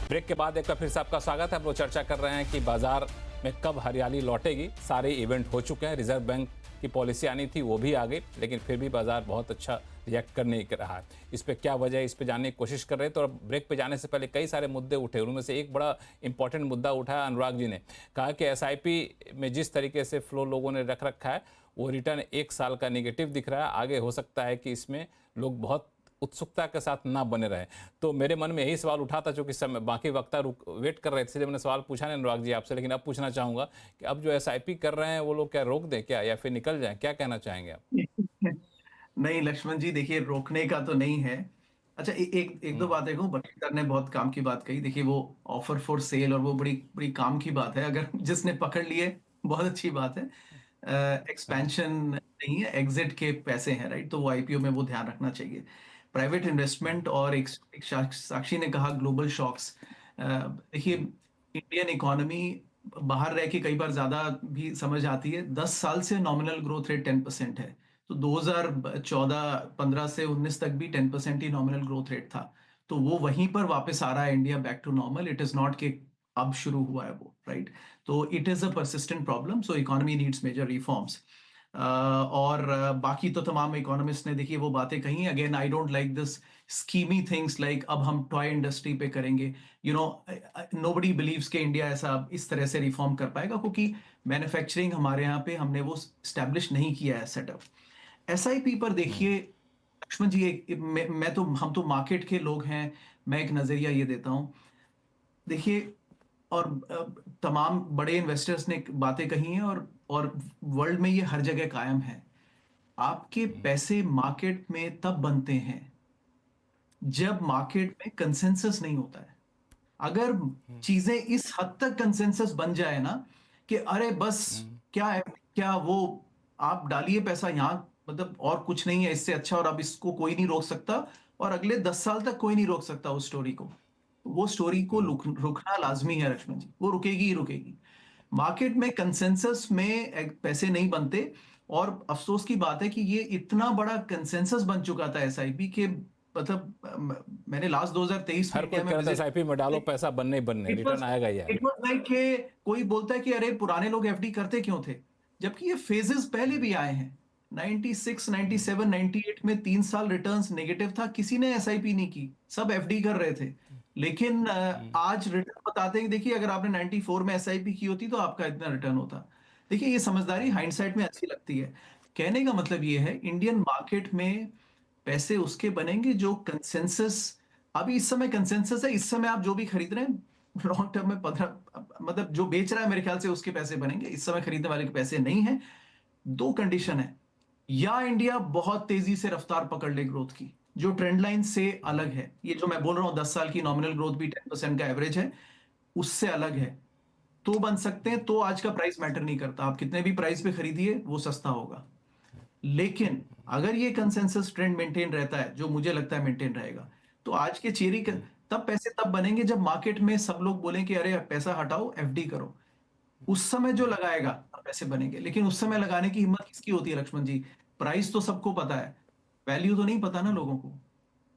A: ब्रेक के बाद एक बार फिर से आपका स्वागत है। हम लोग चर्चा कर रहे हैं कि बाजार में कब हरियाली लौटेगी। सारे इवेंट हो चुके हैं, रिजर्व बैंक की पॉलिसी आनी थी वो भी आ गई, लेकिन फिर भी बाजार बहुत अच्छा रिएक्ट कर नहीं रहा है। इस पे क्या वजह है, इस पे जानने की कोशिश कर रहे हैं। तो अब ब्रेक पे जाने से पहले कई सारे मुद्दे उठे, उनमें से एक बड़ा इंपॉर्टेंट मुद्दा उठाया अनुराग जी ने, कहा कि एसआईपी में जिस तरीके से फ्लो लोगों ने रख रखा है वो रिटर्न 1 साल का नेगेटिव दिख रहा है। आगे हो सकता है कि इसमें लोग बहुत उत्सुकता के साथ ना बने रहे। तो मेरे मन में यही सवाल उठा था, चूंकि समय बाकी वक्ता वेट कर रहे थे, इसलिए मैंने सवाल पूछा नहीं अनुराग जी आपसे, लेकिन अब पूछना चाहूंगा कि अब जो एसआईपी कर रहे हैं वो लोग क्या रोक दें क्या, या फिर निकल जाएं, क्या कहना चाहेंगे आप?
F: नहीं लक्ष्मण जी, देखिए रोकने का तो नहीं है। अच्छा एक दो बातें कहूँ। बख्शी सर ने बहुत काम की बात कही। देखिए वो ऑफर फॉर सेल और वो बड़ी बड़ी काम की बात है, अगर जिसने पकड़ लिए बहुत अच्छी बात है। एक्सपेंशन नहीं है, एग्जिट के पैसे हैं, राइट। तो वो आईपीओ में वो ध्यान रखना चाहिए। प्राइवेट इन्वेस्टमेंट और एक साक्षी ने कहा ग्लोबल शॉक्स। देखिए इंडियन इकोनॉमी बाहर रह के कई बार ज्यादा भी समझ आती है। 10 साल से नॉमिनल ग्रोथ रेट 10% है, तो 2014-15 से 19 तक भी 10% ही नॉमिनल ग्रोथ रेट था। तो वो वहीं पर वापस आ रहा है India back to normal. It is not कि अब शुरू हुआ है वो, राइट। तो it is a persistent problem, so economy needs major reforms. और बाकी तो तमाम इकोनॉमिस्ट ने देखिए वो बातें कही। Again I don't like this schemy things like अब हम टॉय इंडस्ट्री पे करेंगे। नोबडी बिलीव्स कि इंडिया ऐसा इस तरह से रिफॉर्म कर पाएगा, क्योंकि मैन्युफैक्चरिंग हमारे यहाँ पे हमने वो स्टैब्लिश नहीं किया है सेटअप। एसआईपी पर देखिए लक्ष्मण जी, हम तो मार्केट के लोग हैं। मैं एक नजरिया ये देता हूं, देखिए, और तमाम बड़े इन्वेस्टर्स ने बातें कही हैं, और वर्ल्ड में ये हर जगह कायम है। आपके पैसे मार्केट में तब बनते हैं जब मार्केट में कंसेंसस नहीं होता है। अगर चीजें इस हद तक कंसेंसस बन जाए ना कि अरे बस क्या है, क्या वो आप डालिए पैसा यहां, मतलब और कुछ नहीं है इससे अच्छा, और अब इसको कोई नहीं रोक सकता, और अगले 10 साल तक कोई नहीं रोक सकता उस स्टोरी को। वो स्टोरी को रुकना लाजमी है लक्ष्मण जी, वो रुकेगी ही रुकेगी। मार्केट में कंसेंसस में पैसे नहीं बनते। और अफसोस की बात है कि ये इतना बड़ा कंसेंसस बन चुका था एसआईपी के, मतलब मैंने लास्ट 2023
A: हर कोई कहता है एसआईपी में डालो पैसा बनने ही बनने, रिटर्न आएगा ही आएगा।
F: इट वाज लाइक कि कोई बोलता है कि अरे पुराने लोग एफडी करते क्यों थे, जबकि ये फेजेस पहले भी आए हैं। 96, 97, 98 में 3 साल रिटर्न्स नेगेटिव था, किसी ने एसआईपी नहीं की, सब एफडी कर रहे थे। लेकिन आज रिटर्न बताते हैं, देखिए अगर आपने 94 में एसआईपी की होती तो आपका इतना रिटर्न होता। देखिए ये समझदारी हाइंडसाइट में अच्छी लगती है। कहने का मतलब ये है, इंडियन मार्केट में पैसे उसके बनेंगे जो कंसेंसस, अभी इस समय कंसेंसस है, इस समय आप जो भी खरीद रहे हैं लॉन्ग टर्म में 15, मतलब जो बेच रहा है मेरे ख्याल से उसके पैसे बनेंगे, इस समय खरीदने वाले के पैसे नहीं है। 2 कंडीशन है, या इंडिया बहुत तेजी से रफ्तार पकड़ ले ग्रोथ की जो ट्रेंड लाइन से अलग है, ये जो मैं बोल रहा हूं 10 साल की नॉमिनल ग्रोथ भी 10% का एवरेज है, उससे अलग है, तो बन सकते हैं। तो आज का प्राइस मैटर नहीं करता, आप कितने भी प्राइस पे खरीदिए वो सस्ता होगा। लेकिन अगर ये कंसेंसस ट्रेंड मेंटेन रहता है, जो मुझे लगता है मेंटेन रहेगा, तो आज के तब पैसे तब बनेंगे जब मार्केट में सब लोग बोलें कि अरे पैसा हटाओ एफडी करो। उस समय जो लगाएगा पैसे बनेंगे, लेकिन उस समय लगाने की हिम्मत किसकी होती है लक्ष्मण जी? प्राइस तो सबको पता है, वैल्यू तो नहीं पता ना लोगों को।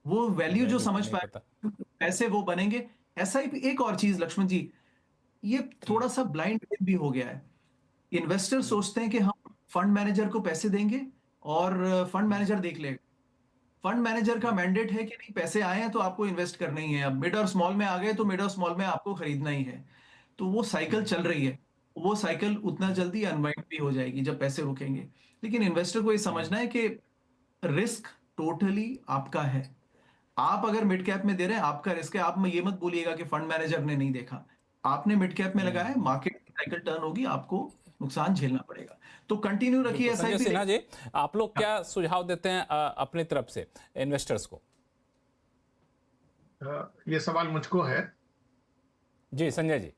F: वो वैल्यू जो
A: वैल्यू
F: समझ
A: नहीं
F: पाए
A: पता।
F: पैसे वो बनेंगे। एसआईपी एक और चीज लक्ष्मण जी, ये थोड़ा सा ब्लाइंड भी हो गया है। इन्वेस्टर सोचते हैं कि हम फंड मैनेजर को पैसे देंगे और फंड मैनेजर देख लेगा। फंड मैनेजर का मैंडेट है कि नहीं, पैसे आए हैं तो आपको इन्वेस्ट करना ही है। अब मिड और स्मॉल में आ गए तो मिड और स्मॉल में आपको खरीदना ही है। तो वो साइकिल चल रही है, वो साइकिल उतना जल्दी अनवाइंड भी हो जाएगी जब पैसे रुकेंगे। लेकिन इन्वेस्टर को ये समझना है कि रिस्क टोटली आपका है। आप अगर मिड कैप में दे रहे हैं, आपका रिस्क है। आप में ये मत बोलिएगा कि फंड मैनेजर ने नहीं देखा। आपने मिड कैप में लगाया है, मार्केट साइकिल टर्न होगी, आपको नुकसान झेलना पड़ेगा। तो कंटिन्यू रखिए
A: बिल्कुल। संजय
F: एसआईपी।
A: सिन्हा जी, आप लोग क्या सुझाव देते हैं अपनी तरफ से इन्वेस्टर्स को?
E: ये सवाल मुझको है।
A: जी संजय जी।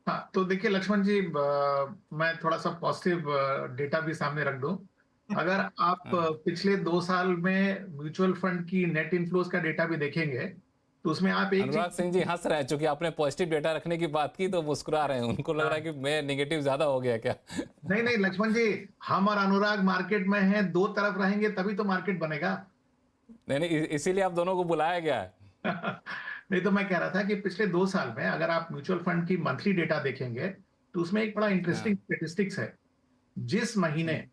E: हाँ, तो देखिए लक्ष्मण जी, मैं थोड़ा सा पॉजिटिव डेटा भी सामने रख दूं। अगर आप पिछले 2 साल में म्यूचुअल फंड की नेट इनफ्लोज का डेटा भी देखेंगे तो उसमें आप एक
A: अनुराग सिंह जी हंस रहे हैं, चूंकि आपने पॉजिटिव डेटा रखने की बात की तो मुस्कुरा रहे हैं। उनको लग रहा है कि मैं नेगेटिव ज्यादा हो गया क्या?
E: नहीं नहीं लक्ष्मण जी, हम और अनुराग मार्केट में हैं, दो तरफ रहेंगे तभी तो मार्केट बनेगा।
A: नहीं नहीं, इसीलिए आप दोनों को बुलाया गया है।
E: नहीं तो मैं कह रहा था कि पिछले 2 साल में अगर आप म्यूचुअल फंड की मंथली डेटा देखेंगे तो उसमें एक बड़ा इंटरेस्टिंग स्टेटिस्टिक्स है। जिस महीने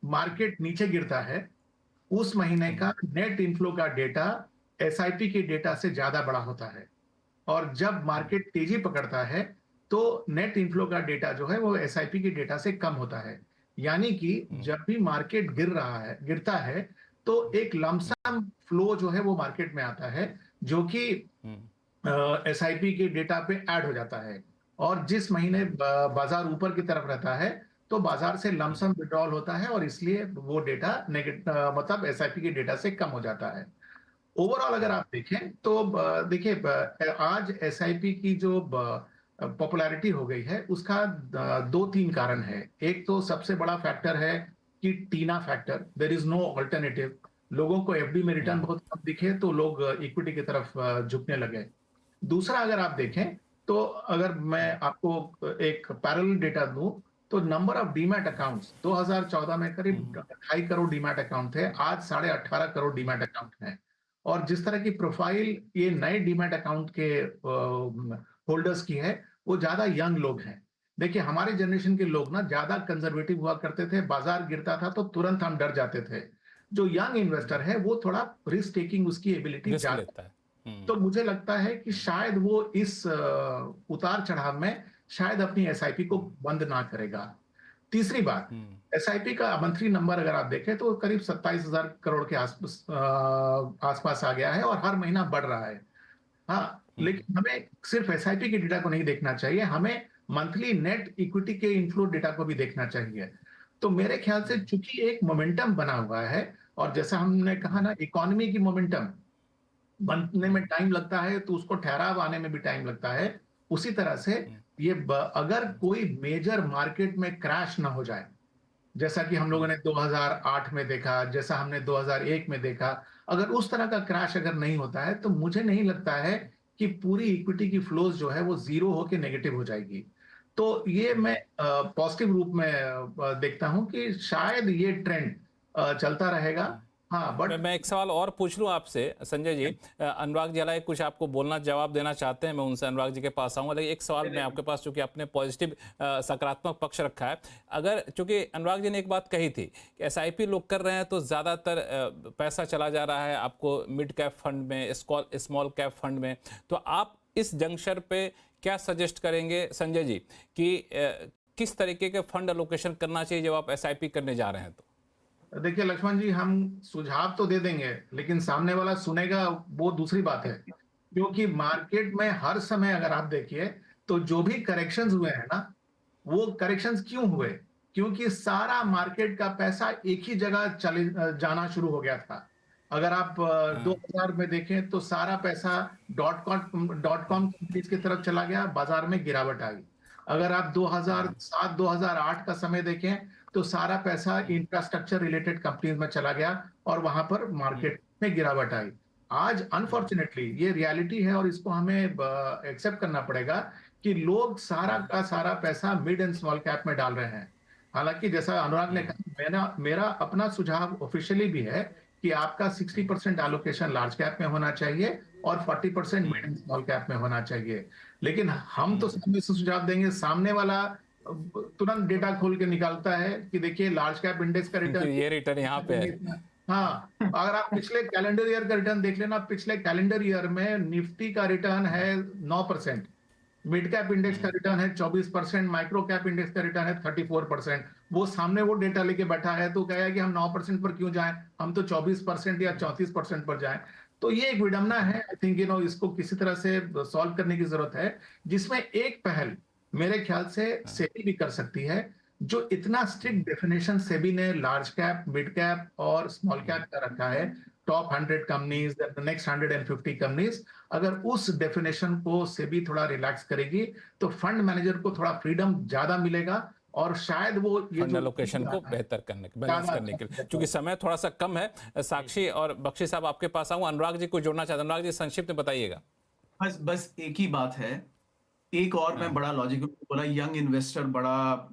E: मार्केट नीचे गिरता है उस महीने का नेट इनफ्लो का डेटा एसआईपी के डेटा से ज्यादा बड़ा होता है, और जब मार्केट तेजी पकड़ता है तो नेट इनफ्लो का डेटा जो है वो एसआईपी के डेटा से कम होता है। यानी कि जब भी मार्केट गिरता है तो एक लमसम फ्लो जो है वो मार्केट में आता है, जो कि एसआईपी के डेटा पे ऐड हो जाता है। और जिस महीने बाजार ऊपर की तरफ रहता है तो बाजार से लमसम विड्रॉल होता है और इसलिए वो डेटा मतलब एसआईपी के डेटा से कम हो जाता है। ओवरऑल अगर आप देखें तो देखिए आज एसआईपी की जो पॉपुलैरिटी हो गई है उसका 2-3 कारण है। एक तो सबसे बड़ा फैक्टर है कि TINA factor, there is no alternative. लोगों को एफडी में रिटर्न बहुत कम दिखे तो लोग इक्विटी की तरफ झुकने लगे। दूसरा अगर आप देखें तो अगर मैं आपको एक पैरेलल डेटा दूं तो नंबर ऑफ डीमैट अकाउंट्स 2014 में करीब 2.5 करोड़ डीमैट अकाउंट थे, आज 18.5 करोड़ डीमैट अकाउंट हैं। और जिस तरह की प्रोफाइल ये नए डीमैट अकाउंट के होल्डर्स की है वो ज्यादा यंग लोग हैं। देखिए हमारे जनरेशन के लोग ना ज्यादा कंजर्वेटिव हुआ करते थे, बाजार गिरता था तो तुरंत हम डर जाते थे। जो यंग इन्वेस्टर है वो थोड़ा रिस्क टेकिंग उसकी एबिलिटी
A: रिस्क
E: ज्यादा
A: लेता है।
E: तो मुझे लगता है कि शायद वो इस उतार चढ़ाव में शायद अपनी एसआईपी को बंद ना करेगा। तीसरी बात, एसआईपी का मंथली नंबर अगर आप देखें तो करीब 27,000 करोड़ के आसपास आ गया है और हर महीना बढ़ रहा है। हाँ, लेकिन हमें सिर्फ एसआईपी के डेटा को नहीं देखना चाहिए, हमें मंथली नेट इक्विटी के इनफ्लो डेटा को भी देखना चाहिए। तो मेरे ख्याल से चूंकि एक मोमेंटम बना हुआ है, और जैसा हमने कहा ना, इकोनॉमी की मोमेंटम बनने में टाइम लगता है तो उसको ठहराव आने में भी टाइम लगता है। उसी तरह से ये अगर कोई मेजर मार्केट में क्रैश ना हो जाए, जैसा कि हम लोगों ने 2008 में देखा, जैसा हमने 2001 में देखा, अगर उस तरह का क्रैश अगर नहीं होता है तो मुझे नहीं लगता है कि पूरी इक्विटी की फ्लोज जो है वो जीरो होके नेगेटिव हो जाएगी। तो ये मैं पॉजिटिव रूप में देखता हूं कि शायद ये ट्रेंड चलता रहेगा। हाँ, बट
A: मैं एक सवाल और पूछ लूं आपसे संजय जी। अनुराग जी हालांकि कुछ आपको बोलना, जवाब देना चाहते हैं, मैं उनसे अनुराग जी के पास आऊंगा, लेकिन एक सवाल मैं आपके पास, चूंकि आपने पॉजिटिव सकारात्मक पक्ष रखा है, अगर चूंकि अनुराग जी ने एक बात कही थी कि एसआईपी लोग कर रहे हैं तो ज्यादातर पैसा चला जा रहा है आपको मिड कैप फंड में, स्मॉल कैप फंड में, तो आप इस जंक्शन पे क्या सजेस्ट करेंगे संजय जी कि किस तरीके के फंड एलोकेशन करना चाहिए जब आप एसआईपी करने जा रहे हैं? तो
E: देखिए लक्ष्मण जी, हम सुझाव तो दे देंगे लेकिन सामने वाला सुनेगा वो दूसरी बात है। क्योंकि मार्केट में हर समय अगर आप देखिए तो जो भी करेक्शंस हुए हैं ना, वो करेक्शंस क्यों हुए? क्योंकि सारा मार्केट का पैसा एक ही जगह चले जाना शुरू हो गया था। अगर आप 2000 में देखें तो सारा पैसा .com कंपनीज की तरफ चला गया, बाजार में गिरावट आई। अगर आप 2007-2008 का समय देखें तो सारा पैसा इंफ्रास्ट्रक्चर रिलेटेड कंपनीज में चला गया और वहां पर मार्केट में गिरावट आई। आज अनफॉर्चुनेटली ये रियलिटी है और इसको हमें एक्सेप्ट करना पड़ेगा कि लोग सारा का सारा पैसा मिड एंड स्मॉल कैप में डाल रहे हैं। हालांकि जैसा अनुराग ने कहा, मेरा अपना सुझाव ऑफिशियली भी है कि आपका 60% एलोकेशन लार्ज कैप में होना चाहिए और 40% मिड एंड स्मॉल कैप में होना चाहिए। लेकिन हम तो सामने से सुझाव देंगे, सामने वाला तुरंत डेटा खोल के निकालता है कि देखिए लार्ज कैप इंडेक्स का रिटर्न,
A: ये रिटर्न यहाँ पे है।
E: हाँ, अगर आप पिछले कैलेंडर ईयर का रिटर्न देख लेना, पिछले कैलेंडर ईयर में निफ्टी का रिटर्न है 9%, मिड कैप इंडेक्स का रिटर्न है 24%, माइक्रो कैप इंडेक्स का रिटर्न है 34%। वो सामने वो डेटा लेके बैठा है तो कहेगा कि हम 9% पर क्यों जाएं, हम तो 24% या 34% पर जाएं। तो ये एक विडंबना है। आई थिंक इसको किसी तरह से सॉल्व करने की जरूरत है, जिसमें एक पहल मेरे ख्याल से सेबी भी कर सकती है। जो इतना स्ट्रिक्ट डेफिनेशन सेबी ने लार्ज कैप, मिड कैप और स्मॉल कैप का रखा है, top 100 companies, the next 150 companies, अगर उस डेफिनेशन को सेबी थोड़ा रिलैक्स करेगी तो फंड मैनेजर को थोड़ा फ्रीडम ज्यादा मिलेगा और शायद वो ये
A: फंड एलोकेशन को बेहतर करने बैलेंस करने के लिए। क्योंकि समय थोड़ा सा कम है, साक्षी और बख्शी साहब आपके पास आऊं, अनुराग जी को जोड़ना चाहते हैं। अनुराग जी संक्षिप्त में बताइएगा।
F: बस एक ही बात है, एक और मैं बड़ा लॉजिकल बोला, यंग इन्वेस्टर बड़ा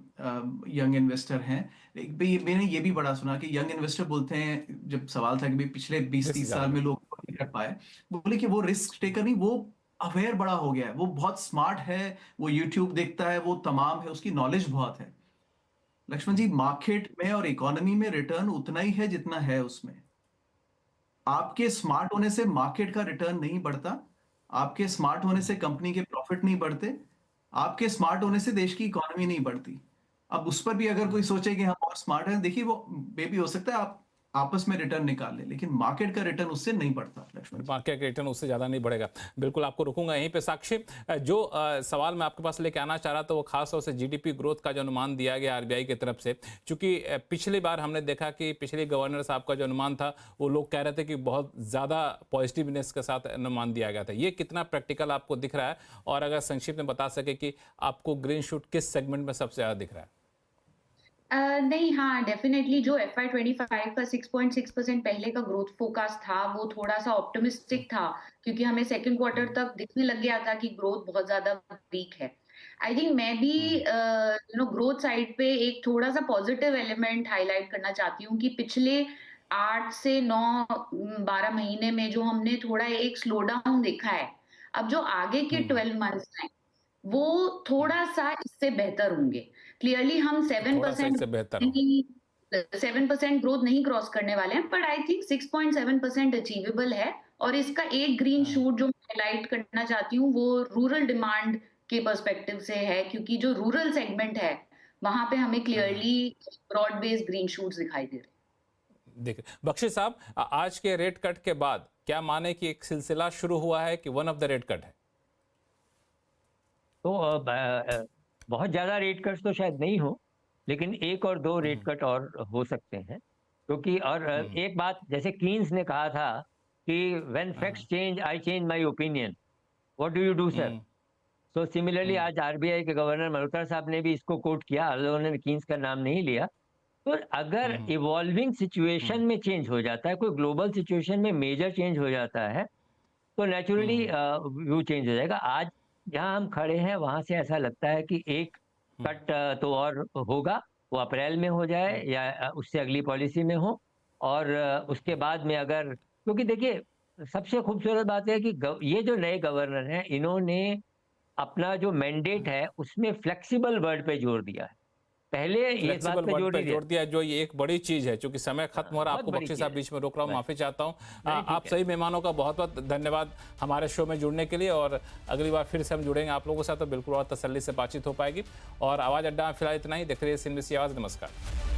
F: यंग इन्वेस्टर हैं। मैंने ये भी बड़ा सुना कि यंग इन्वेस्टर बोलते हैं, जब सवाल था कि भाई पिछले 20-30 साल में लोग नहीं कर पाए, बोले कि वो रिस्क टेकर नहीं, वो अवेयर बड़ा हो गया है, वो बहुत स्मार्ट है, वो यूट्यूब देखता है, वो तमाम है, उसकी नॉलेज बहुत है। लक्ष्मण जी, मार्केट में और इकोनॉमी में रिटर्न उतना ही है जितना है उसमें। आपके स्मार्ट होने से मार्केट का रिटर्न नहीं बढ़ता, आपके स्मार्ट होने से कंपनी के प्रॉफिट नहीं बढ़ते, आपके स्मार्ट होने से देश की इकोनॉमी नहीं बढ़ती। अब उस पर भी अगर कोई सोचे कि हम और स्मार्ट हैं, देखिए वो बेबी हो सकता है आप आपस में रिटर्न निकाल ले, लेकिन मार्केट का रिटर्न उससे नहीं बढ़ता।
A: मार्केट का रिटर्न उससे ज़्यादा नहीं बढ़ेगा। बिल्कुल, आपको रुकूंगा यहीं पे। साक्षी, जो सवाल मैं आपके पास लेके आना चाह रहा था वो खास तौर से जीडीपी ग्रोथ का जो अनुमान दिया गया आरबीआई की तरफ से, क्योंकि पिछली बार हमने देखा कि पिछले गवर्नर साहब का जो अनुमान था वो लोग कह रहे थे कि बहुत ज़्यादा पॉजिटिवनेस के साथ अनुमान दिया गया था। ये कितना प्रैक्टिकल आपको दिख रहा है, और अगर संक्षिप्त में बता सके कि आपको ग्रीन शूट किस सेगमेंट में सबसे ज़्यादा दिख रहा है?
D: नहीं, हाँ, डेफिनेटली जो FY25 का 6.6% पहले का ग्रोथ फोरकास्ट था वो थोड़ा सा ऑप्टिमिस्टिक था, क्योंकि हमें सेकंड क्वार्टर तक दिखने लग गया था कि ग्रोथ बहुत ज्यादा वीक है। आई थिंक मैं भी ग्रोथ साइड पे एक थोड़ा सा पॉजिटिव एलिमेंट हाईलाइट करना चाहती हूँ कि पिछले 8 से 9-12 महीने में जो हमने थोड़ा एक स्लो डाउन देखा है, अब जो आगे के 12 मंथ्स हैं वो थोड़ा सा इससे बेहतर होंगे। क्लियरली हम 7% ग्रोथ नहीं क्रॉस करने वाले हैं, बट आई थिंक 6.7% अचीवेबल है। और इसका एक ग्रीन शूट जो मैं हाईलाइट करना चाहती हूँ वो रूरल डिमांड के पर्सपेक्टिव से है, क्योंकि जो रूरल सेगमेंट है वहां पे हमें clearly broad based green shoots दिखाई दे रहे हैं।
A: देखिए बख्शी साहब, आज के रेट कट के बाद क्या माने कि एक सिलसिला शुरू हुआ है कि one of the rate cut है?
C: तो बहुत ज्यादा रेट कट्स तो शायद नहीं हो, लेकिन एक और दो रेट कट और हो सकते हैं। क्योंकि और एक बात, जैसे कीन्स ने कहा था कि when facts change I change my opinion, what do you do sir? So similarly आज आरबीआई के गवर्नर मल्होत्रा साहब ने भी इसको कोट किया, उन्होंने कीन्स का नाम नहीं लिया। तो अगर इवॉल्विंग सिचुएशन में चेंज हो जाता है, कोई ग्लोबल सिचुएशन में मेजर चेंज हो जाता है, तो नेचुरली व्यू चेंज हो जाएगा। आज जहां हम खड़े हैं वहां से ऐसा लगता है कि एक कट तो और होगा, वो अप्रैल में हो जाए या उससे अगली पॉलिसी में हो, और उसके बाद में अगर, क्योंकि देखिए सबसे खूबसूरत बात है कि ये जो नए गवर्नर हैं इन्होंने अपना जो मैंडेट है उसमें फ्लेक्सिबल वर्ड पे जोर दिया है। पहले ये बात पे जोर दिया,
A: जो ये एक बड़ी चीज है। क्योंकि समय खत्म हो रहा है, आपको बख्शी साहब बीच में रोक रहा हूँ, माफी चाहता हूँ। आप सभी मेहमानों का बहुत बहुत धन्यवाद हमारे शो में जुड़ने के लिए, और अगली बार फिर से हम जुड़ेंगे आप लोगों के साथ तो बिल्कुल और तसल्ली से बातचीत हो पाएगी। और आवाज अड्डा में फिलहाल इतना ही। देख रहिए CNBC आवाज। नमस्कार।